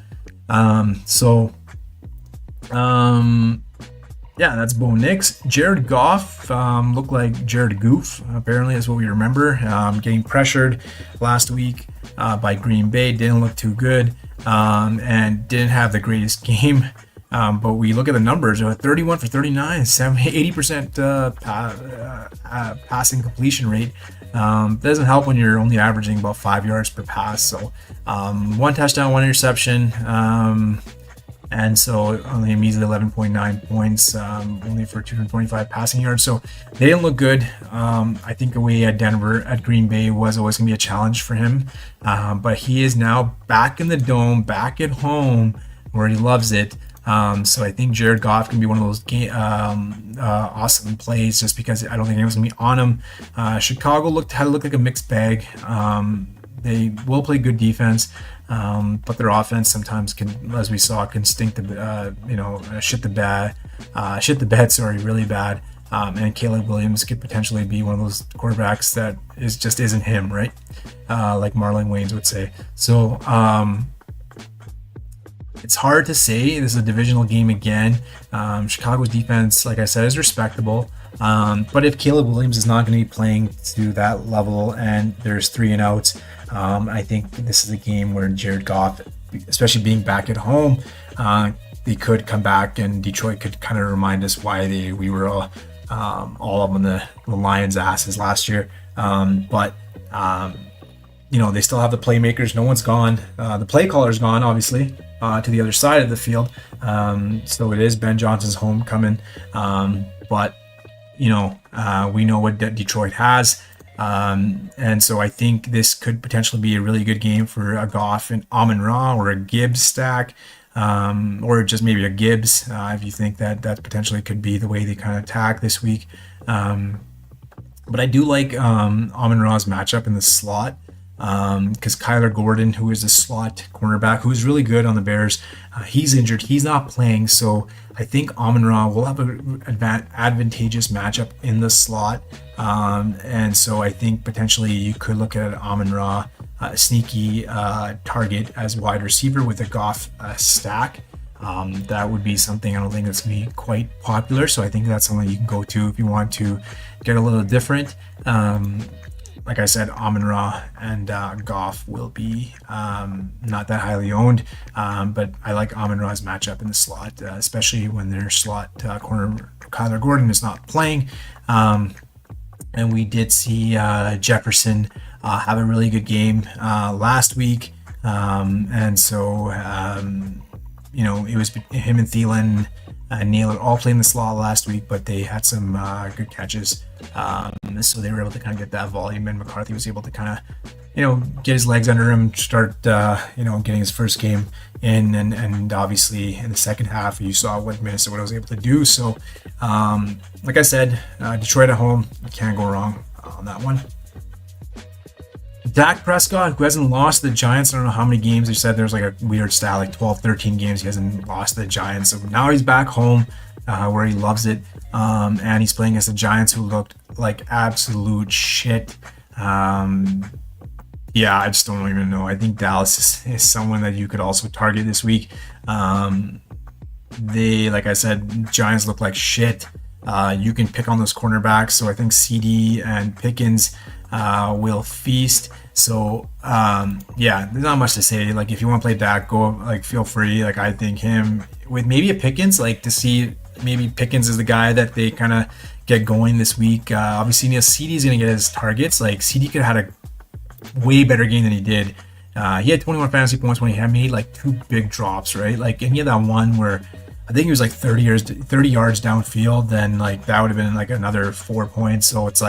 That's Bo Nix. Jared Goff looked like Jared Goof, apparently, is what we remember. Getting pressured last week by Green Bay. Didn't look too good and didn't have the greatest game. But we look at the numbers, 31 for 39, 80% passing completion rate. Doesn't help when you're only averaging about 5 yards per pass. So 1 touchdown, 1 interception. And so only a measly 11.9 points, only for 225 passing yards. So they didn't look good. I think away at Denver, at Green Bay, was always going to be a challenge for him. But he is now back in the dome, back at home, where he loves it. So I think Jared Goff can be one of those awesome plays, just because I don't think anyone's going to be on him. Chicago had to look like a mixed bag. They will play good defense. But their offense sometimes can, as we saw, can stink shit the bed, really bad. And Caleb Williams could potentially be one of those quarterbacks that just isn't him, right? Like Marlon Wayans would say. So it's hard to say. This is a divisional game again. Chicago's defense, like I said, is respectable. But if Caleb Williams is not going to be playing to that level and there's 3 and outs, I think this is a game where Jared Goff, especially being back at home, they could come back and Detroit could kind of remind us why we were all all up on the Lions' asses last year. But they still have the playmakers. No one's gone. The play caller's gone, obviously, to the other side of the field. So it is Ben Johnson's homecoming. But we know what Detroit has. And so I think this could potentially be a really good game for a Goff and Amon-Ra or a Gibbs stack, or just maybe a Gibbs, if you think that potentially could be the way they kind of attack this week. But I do like Amon-Ra's matchup in the slot, because Kyler Gordon, who is a slot cornerback, who's really good on the Bears, he's injured. He's not playing, so I think Amon-Ra will have an advantageous matchup in the slot. And so I think potentially you could look at Amon-Ra, a sneaky target as wide receiver with a Goff stack. That would be something I don't think that's going to be quite popular. So I think that's something you can go to if you want to get a little different. Like I said, Amon-Ra and Goff will be not that highly owned, but I like Amon-Ra's matchup in the slot, especially when their slot corner Kyler Gordon is not playing. And we did see Jefferson have a really good game last week, and so it was him and Thielen and Naylor all playing the slot last week, but they had some good catches. So they were able to kind of get that volume, and McCarthy was able to kind of, get his legs under him, start, getting his first game in, and obviously in the second half, you saw what Minnesota was able to do. So, like I said, Detroit at home, you can't go wrong on that one. Dak Prescott, who hasn't lost the Giants, I don't know how many games they said. There's like a weird stat, like 12, 13 games he hasn't lost the Giants. So now he's back home where he loves it. And he's playing against the Giants, who looked like absolute shit. Yeah, I just don't even know. I think Dallas is someone that you could also target this week. They, like I said, Giants look like shit. You can pick on those cornerbacks. So I think CD and Pickens will feast. So there's not much to say. Like, if you want to play Dak, go, feel free. I think him with maybe a Pickens, to see maybe Pickens is the guy that they kind of get going this week. Obviously, CD is going to get his targets. CD could have had a way better game than he did. He had 21 fantasy points when he had made two big drops, right? And he had that one where I think he was 30 yards downfield. Then that would have been another 4 points. So it's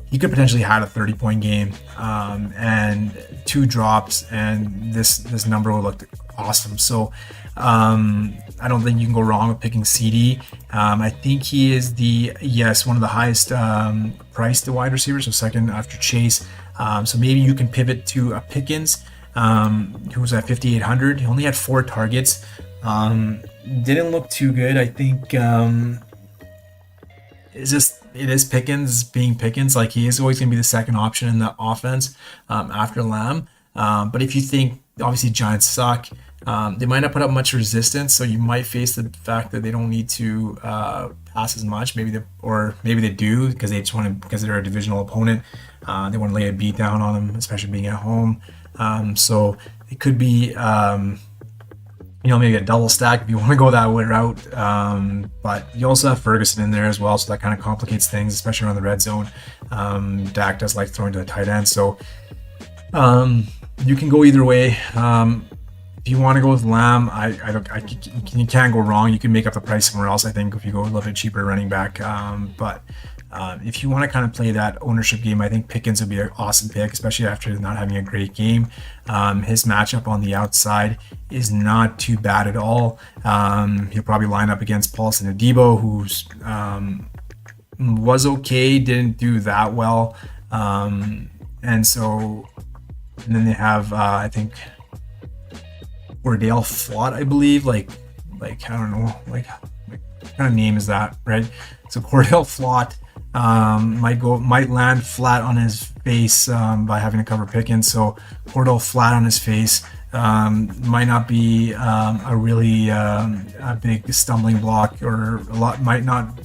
he could potentially had a 30-point game, and 2 drops, and this number would look awesome. So I don't think you can go wrong with picking CD. I think he is one of the highest priced wide receivers, so second after Chase. So maybe you can pivot to a Pickens, who was at 5,800. He only had 4 targets. Didn't look too good. I think it is Pickens being Pickens. He is always going to be the second option in the offense after Lamb. But if you think, obviously, Giants suck, they might not put up much resistance, so you might face the fact that they don't need to pass as much. Maybe they do, because they just want to, because they're a divisional opponent. They want to lay a beat down on them, especially being at home. So it could be maybe a double stack if you want to go that way route. But you also have Ferguson in there as well, so that kind of complicates things, especially around the red zone. Dak does like throwing to a tight end, so you can go either way. If you want to go with Lamb, you can't go wrong. You can make up the price somewhere else, I think, if you go a little bit cheaper running back. But if you want to kind of play that ownership game, I think Pickens would be an awesome pick, especially after not having a great game. His matchup on the outside is not too bad at all. He'll probably line up against Paulson Adebo, who's was okay, didn't do that well. And then they have, I think, Cordell Flott, I believe. I don't know, what kind of name is that, right? So Cordell Flott might land flat on his face by having to cover Pickens. So Cordell flat on his face might not be a really a big stumbling block, or might not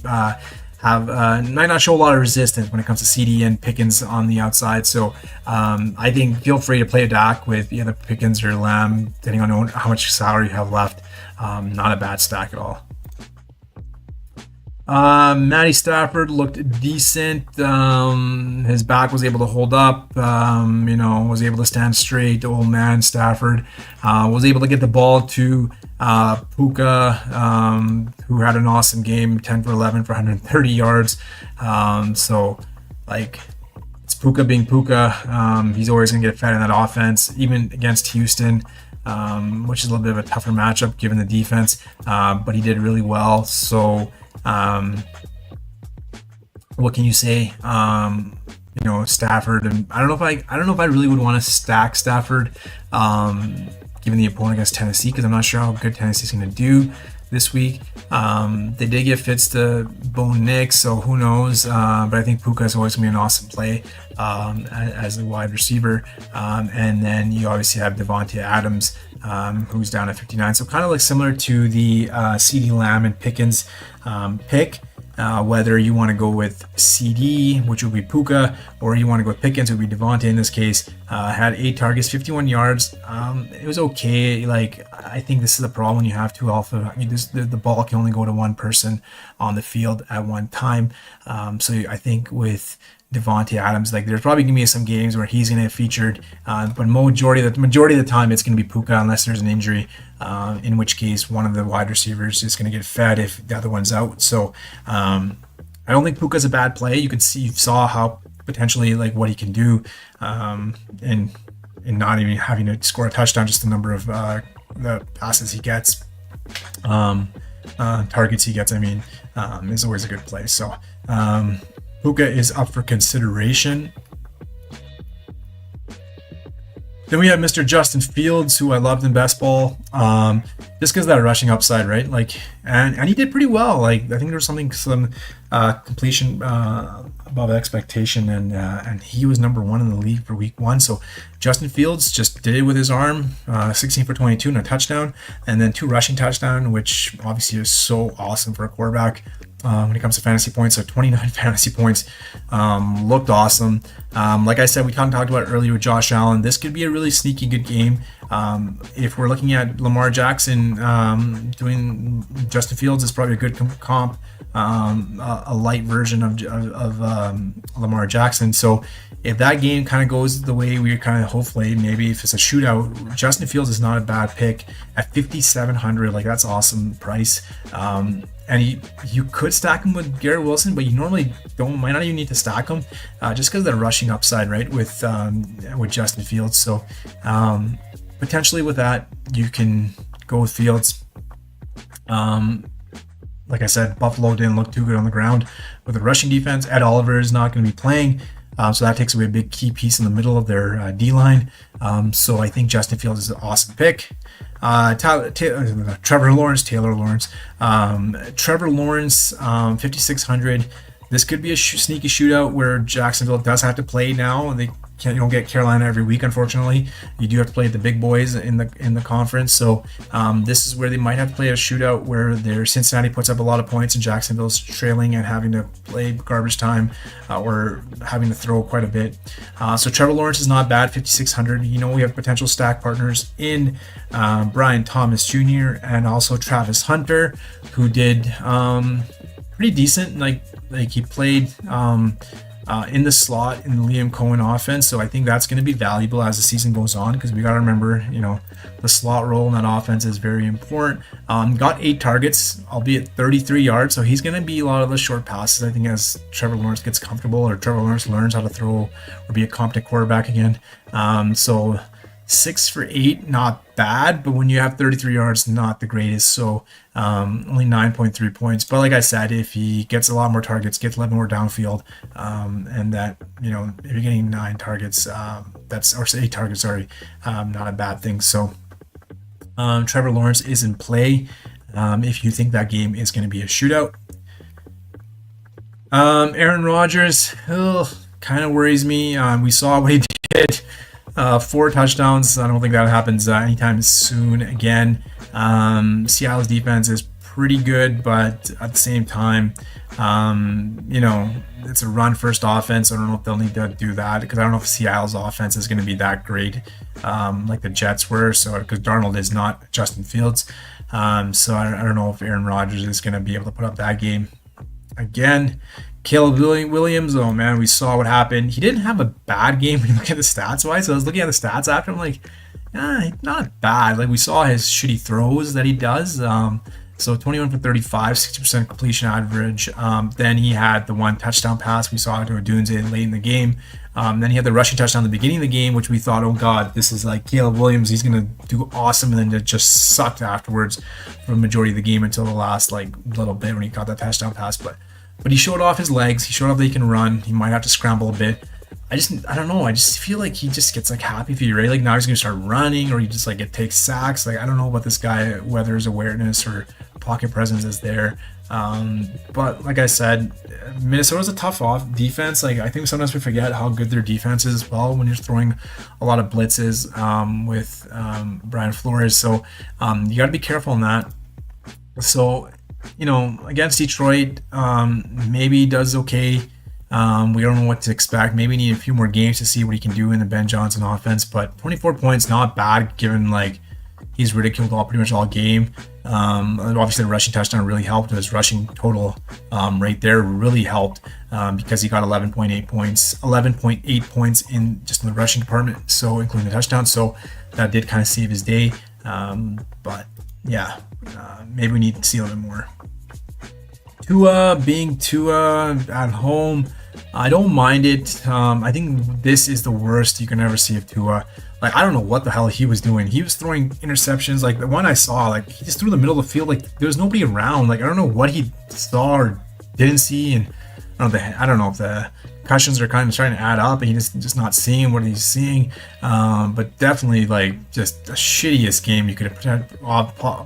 show a lot of resistance when it comes to CD and Pickens on the outside. So I think feel free to play a Dak with either Pickens or Lamb, depending on how much salary you have left. Not a bad stack at all. Matty Stafford looked decent. His back was able to hold up. Was able to stand straight. Old man Stafford was able to get the ball to Puka, who had an awesome game, 10 for 11 for 130 yards. So, like, it's Puka being Puka. He's always going to get fed in that offense, even against Houston. Which is a little bit of a tougher matchup given the defense, but he did really well. So, what can you say? Stafford, and I don't know if I really would want to stack Stafford, given the opponent against Tennessee, because I'm not sure how good Tennessee's going to do this week. They did get Fitz to Bo Nix, so who knows? But I think Puka is always going to be an awesome play as a wide receiver. And then you obviously have Devontae Adams, who's down at 59. So kind of like similar to the CeeDee Lamb and Pickens pick. Whether you want to go with CD, which would be Puka, or you want to go with Pickens, would be Devontae in this case. Had 8 targets, 51 yards. It was okay. Like, I think this is the problem when you have two alpha. The ball can only go to one person on the field at one time. So I think with Devontae Adams, like, there's probably gonna be some games where he's gonna get featured, but majority of the time it's gonna be Puka unless there's an injury, in which case one of the wide receivers is gonna get fed if the other one's out. So I don't think Puka's a bad play. You saw how potentially like what he can do, and not even having to score a touchdown, just the number of the passes he gets, targets he gets. Is always a good play. So. Puka is up for consideration. Then we have Mr. Justin Fields, who I loved in best ball, just because of that rushing upside, right? Like, and he did pretty well. Like, I think there was some completion above expectation, and he was number 1 in the league for week 1. So Justin Fields just did it with his arm, 16 for 22 and a touchdown, and then 2 rushing touchdowns, which obviously is so awesome for a quarterback. When it comes to fantasy points, so 29 fantasy points, looked awesome. Like I said, we kind of talked about it earlier with Josh Allen. This could be a really sneaky good game. If we're looking at Lamar Jackson doing Justin Fields, is probably a good comp, a light version of Lamar Jackson. So if that game kind of goes the way we kind of hopefully, maybe if it's a shootout, Justin Fields is not a bad pick at 5,700. Like, that's awesome price. And you could stack him with Garrett Wilson, but you normally might not even need to stack him, just because of the rushing upside, right, with Justin Fields. So potentially with that, you can go with Fields. Like I said, Buffalo didn't look too good on the ground with the rushing defense. Ed Oliver is not going to be playing, so that takes away a big key piece in the middle of their D-line. So I think Justin Fields is an awesome pick. Trevor Lawrence, 5,600. This could be a sneaky shootout where Jacksonville does have to play now. They don't get Carolina every week, unfortunately. You do have to play the big boys in the conference. So this is where they might have to play a shootout where their Cincinnati puts up a lot of points and Jacksonville's trailing and having to play garbage time, or having to throw quite a bit. So Trevor Lawrence is not bad, 5,600. We have potential stack partners in Brian Thomas Jr. and also Travis Hunter, who did pretty decent. Like he played in the slot in the Liam Cohen offense, so I think that's going to be valuable as the season goes on, because we got to remember, the slot role in that offense is very important. Got 8 targets, albeit 33 yards, so he's going to be a lot of the short passes, I think, as Trevor Lawrence gets comfortable, or Trevor Lawrence learns how to throw or be a competent quarterback again. So 6 for 8, not bad, but when you have 33 yards, not the greatest. So only 9.3 points. But like I said, if he gets a lot more targets, gets 11 more downfield, and that, if you're getting 9 targets, or 8 targets, not a bad thing. So Trevor Lawrence is in play if you think that game is going to be a shootout. Aaron Rodgers kind of worries me. We saw what he did. 4 touchdowns. I don't think that happens anytime soon again. Seattle's defense is pretty good, but at the same time, it's a run-first offense. I don't know if they'll need to do that, because I don't know if Seattle's offense is going to be that great, like the Jets were. So, because Darnold is not Justin Fields, so I don't know if Aaron Rodgers is going to be able to put up that game. again. Caleb Williams, oh man, we saw what happened. He didn't have a bad game when you look at the stats wise. So I was looking at the stats after. I'm like, not bad. Like we saw his shitty throws that he does. So 21 for 35, 60% completion average. Then he had the one touchdown pass we saw to Odunze late in the game. Then he had the rushing touchdown at the beginning of the game, which we thought, oh God, this is like Caleb Williams. He's going to do awesome. And then it just sucked afterwards for the majority of the game until the last like little bit when he got that touchdown pass. But he showed off his legs. He showed off that he can run. He might have to scramble a bit. I don't know. I just feel like he just gets like happy feet, right? Like now he's gonna start running, or he just like it takes sacks. Like I don't know about this guy, whether his awareness or pocket presence is there. But like I said, Minnesota's a tough off defense. Like I think sometimes we forget how good their defense is as well when you're throwing a lot of blitzes with Brian Flores. So you got to be careful in that. So against Detroit, maybe he does okay. We don't know what to expect. Maybe need a few more games to see what he can do in the Ben Johnson offense. But 24 points, not bad given like he's ridiculed pretty much all game. Obviously the rushing touchdown really helped. His rushing total right there really helped because he got 11.8 points in just in the rushing department. So including the touchdown. So that did kind of save his day. But yeah, maybe we need to see a little bit more. Tua at home, I don't mind it. I think this is the worst you can ever see of Tua. Like I don't know what the hell he was doing. He was throwing interceptions. Like the one I saw, like he just threw the middle of the field. Like there was nobody around. Like I don't know what he saw or didn't see, and I don't know if the concussions are kind of trying to add up, and he's just not seeing what he's seeing. But definitely like just the shittiest game you could have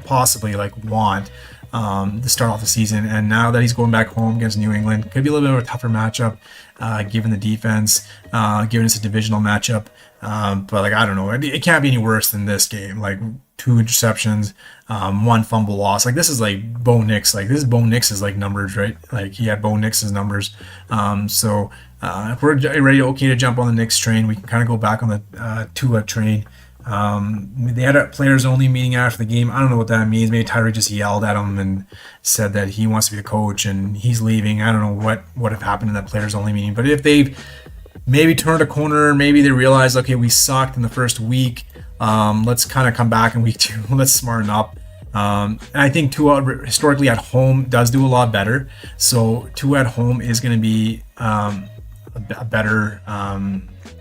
possibly like want. To start off the season, and now that he's going back home against New England, could be a little bit of a tougher matchup, given the defense, given it's a divisional matchup. But like I don't know, it can't be any worse than this game. Like 2 interceptions, 1 fumble loss. Like this is like Bo Nix. Like this is Bo Nix's like numbers, right? Like he had Bo Nix's numbers. So if we're ready, okay to jump on the Nix train, we can kind of go back on the Tua train. They had a players only meeting after the game. I don't know what that means. Maybe Tyreek just yelled at him and said that he wants to be the coach and he's leaving. I don't know what have happened in that players only meeting. But if they've maybe turned a corner, maybe they realized, okay, we sucked in the first week. Let's kind of come back in week 2. Let's smarten up. And I think Tua historically at home does do a lot better. So Tua at home is going to be a better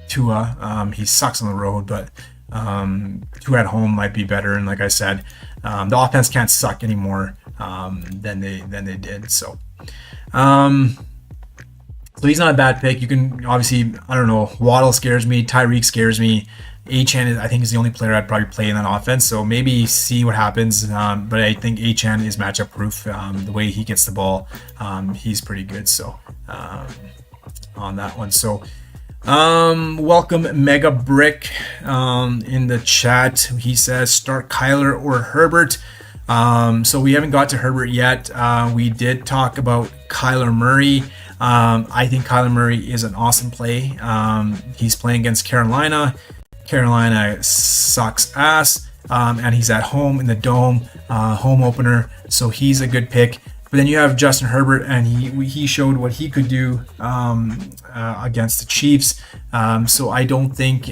Tua. He sucks on the road, but Tua at home might be better. And like I said, the offense can't suck anymore than they did. So he's not a bad pick. You can obviously, I don't know, Waddle scares me, Tyreek scares me. Achane, I think, is the only player I'd probably play in that offense. So maybe see what happens. But I think Achane is matchup proof. The way he gets the ball, he's pretty good. So on that one. So welcome Mega Brick in the chat. He says start Kyler or Herbert. So we haven't got to Herbert yet. We did talk about Kyler Murray. I think Kyler Murray is an awesome play. He's playing against Carolina. Carolina sucks ass, and he's at home in the Dome, home opener. So he's a good pick. But then you have Justin Herbert, and he showed what he could do against the Chiefs. So I don't think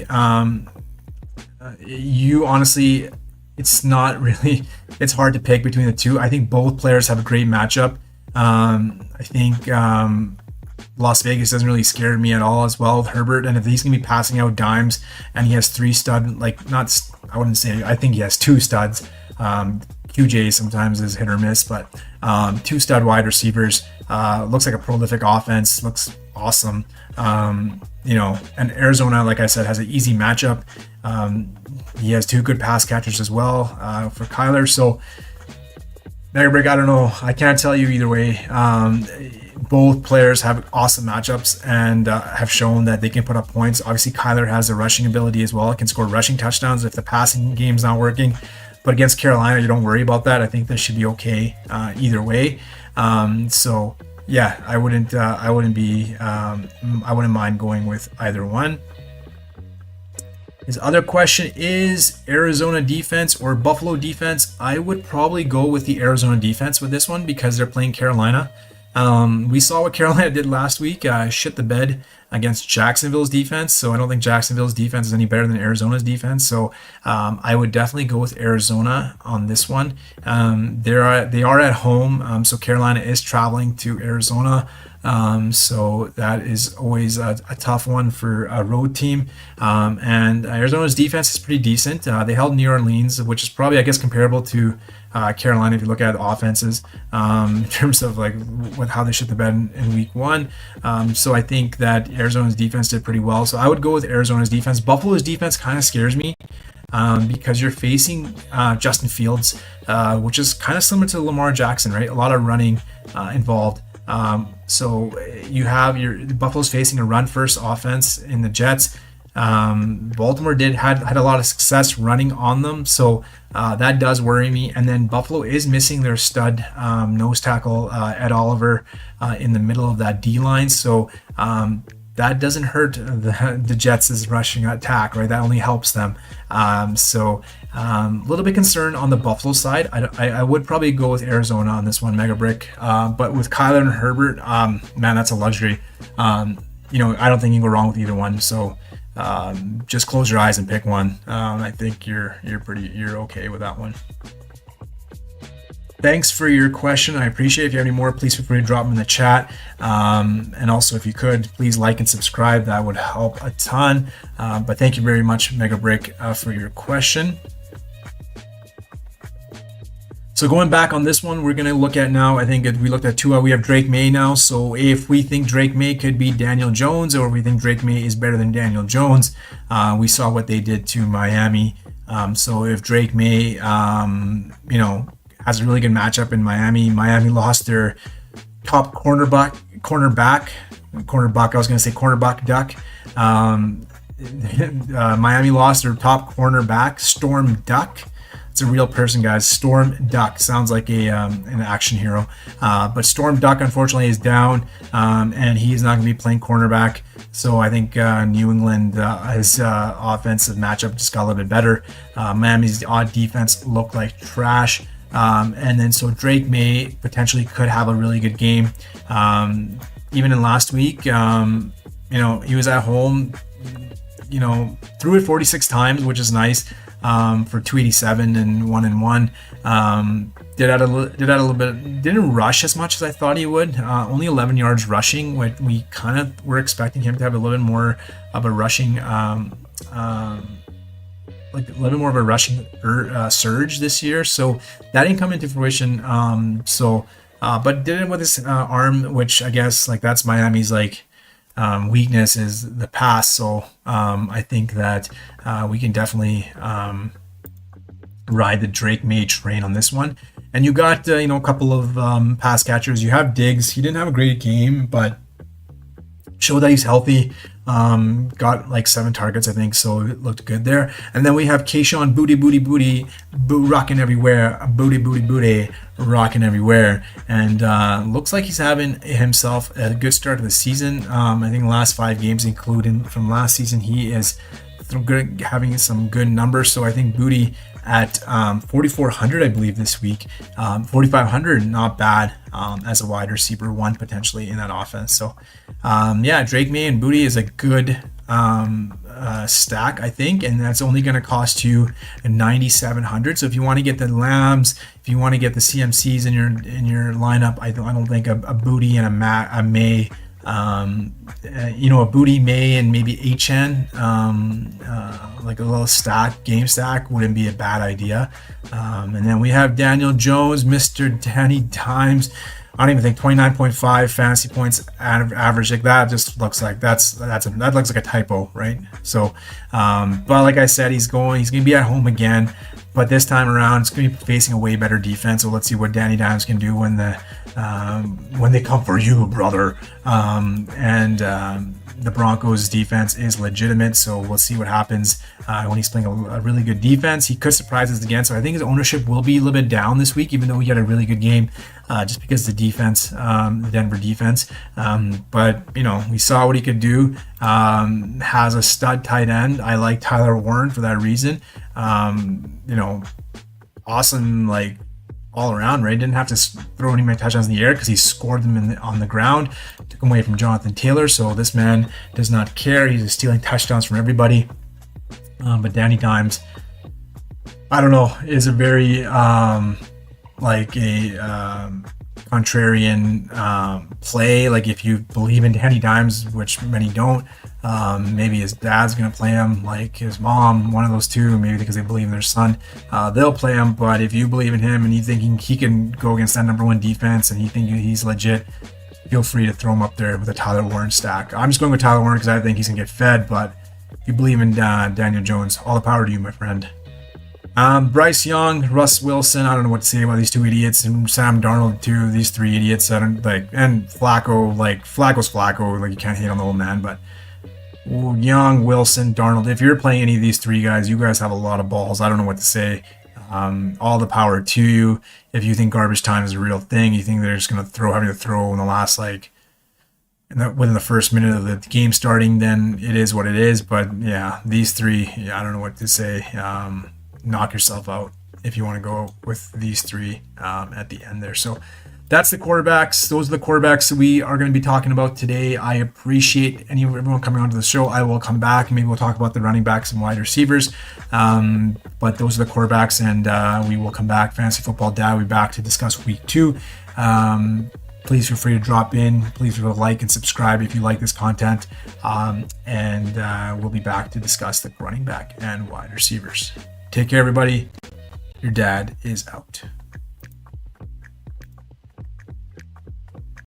you honestly, it's not really, it's hard to pick between the two. I think both players have a great matchup. I think Las Vegas doesn't really scare me at all as well with Herbert. And if he's going to be passing out dimes and he has 3 stud, like not, I wouldn't say, I think he has 2 studs. QJ sometimes is hit or miss, but 2 stud wide receivers. Looks like a prolific offense. Looks awesome. And Arizona, like I said, has an easy matchup. He has 2 good pass catchers as well for Kyler. So, Mega Brick, I don't know. I can't tell you either way. Both players have awesome matchups and have shown that they can put up points. Obviously, Kyler has the rushing ability as well. It can score rushing touchdowns if the passing game's not working. But against Carolina, you don't worry about that. I think this should be okay either way. So yeah, I wouldn't mind going with either one. His other question is Arizona defense or Buffalo defense. I would probably go with the Arizona defense with this one because they're playing Carolina. We saw what Carolina did last week, shit the bed against Jacksonville's defense. So I don't think Jacksonville's defense is any better than Arizona's defense. So I would definitely go with Arizona on this one. They are at home, so Carolina is traveling to Arizona. So that is always a tough one for a road team. And Arizona's defense is pretty decent. They held New Orleans, which is probably, I guess, comparable to Carolina if you look at offenses in terms of like how they shit the bed in week one. So I think that Arizona's defense did pretty well. So I would go with Arizona's defense. Buffalo's defense kind of scares me. Because you're facing Justin Fields, which is kind of similar to Lamar Jackson, right? A lot of running involved. So you have Buffalo's facing a run-first offense in the Jets. Baltimore had a lot of success running on them, so that does worry me. And then Buffalo is missing their stud nose tackle Ed Oliver in the middle of that D line, so that doesn't hurt the Jets' rushing attack, right? That only helps them. So a little bit concerned on the Buffalo side. I would probably go with Arizona on this one, Mega Brick. But with Kyler and Herbert, man, that's a luxury. I don't think you can go wrong with either one. So just close your eyes and pick one. I think you're okay with that one. Thanks for your question. I appreciate it. If you have any more, please feel free to drop them in the chat. And also, if you could, please like and subscribe. That would help a ton. But thank you very much, Mega Brick, for your question. So going back on this one, we're going to look at now, I think we looked at two. We have Drake May now. So if we think Drake May could beat Daniel Jones, or if we think Drake May is better than Daniel Jones, we saw what they did to Miami. So if Drake May, has a really good matchup in Miami. Miami lost their top cornerback. I was going to say cornerback duck. Miami lost their top cornerback, Storm Duck. It's a real person, guys. Storm Duck sounds like an action hero, but Storm Duck unfortunately is down, and he's not going to be playing cornerback. So I think New England, his offensive matchup just got a little bit better. Miami's odd defense looked like trash. And then so Drake May potentially could have a really good game. Even in last week, he was at home, threw it 46 times, which is nice, for 287 and 1-1. Did add a little bit, didn't rush as much as I thought he would. Only 11 yards rushing. We kind of were expecting him to have a little bit more of a rushing, surge this year, so that didn't come into fruition. But did it with his arm, which I guess that's Miami's weakness is the pass. So I think that we can definitely ride the Drake May train on this one. And you got a couple of pass catchers. You have Diggs. He didn't have a great game, but showed that he's healthy. Got 7 targets, I think, so it looked good there. And then we have Keyshawn booty rocking everywhere, booty rocking everywhere, and looks like he's having himself a good start of the season. I think the last 5 games, including from last season, he is having some good numbers. So I think Booty at 4,400, I believe, this week. 4,500, not bad as a wide receiver one potentially in that offense. So Drake May and Booty is a good stack, I think, and that's only going to cost you 9,700. So if you want to get the Lambs, if you want to get the CMCs in your lineup, I don't think a Booty and a May. A Booty, May, and maybe HN, a little game stack wouldn't be a bad idea. And then we have Daniel Jones, Mr. Danny Dimes. I don't even think 29.5 fantasy points average. That just looks like that looks like a typo, right? So, but like I said, he's going to be at home again. But this time around, it's going to be facing a way better defense. So let's see what Danny Dimes can do when they come for you, brother. The Broncos defense is legitimate, so we'll see what happens when he's playing a really good defense. He could surprise us again, so I think his ownership will be a little bit down this week, even though he had a really good game, just because the defense, the Denver defense. But we saw what he could do. Has a stud tight end. I like Tyler Warren for that reason. Awesome, all around, right? Didn't have to throw any many touchdowns in the air because he scored them on the ground, took them away from Jonathan Taylor. So this man does not care. He's just stealing touchdowns from everybody. But Danny Dimes, I don't know, is a very contrarian play. Like if you believe in Danny Dimes, which many don't, maybe his dad's gonna play him, like his mom, one of those two, maybe because they believe in their son, they'll play him. But if you believe in him and you think he can go against that number one defense and you think he's legit, feel free to throw him up there with a Tyler Warren stack. I'm just going with Tyler Warren because I think he's gonna get fed. But if you believe in Daniel Jones, all the power to you, my friend. Bryce Young, Russ Wilson, I don't know what to say about these two idiots, and Sam Darnold too. These three idiots, I don't like, and Flacco, like Flacco's Flacco, like you can't hate on the old man, but Young, Wilson, Darnold. If you're playing any of these three guys, you guys have a lot of balls. I don't know what to say. All the power to you. If you think garbage time is a real thing, you think they're just gonna having to throw in the last within the first minute of the game starting, then it is what it is. But yeah, these three, I don't know what to say. Knock yourself out if you want to go with these three at the end there. So that's the quarterbacks. Those are the quarterbacks we are going to be talking about today. I appreciate everyone coming onto the show. I will come back and maybe we'll talk about the running backs and wide receivers. But those are the quarterbacks, and we will come back. Fantasy Football Dad will be back to discuss week 2. Please feel free to drop in. Please feel free to like and subscribe if you like this content. And we'll be back to discuss the running back and wide receivers. Take care, everybody. Your dad is out.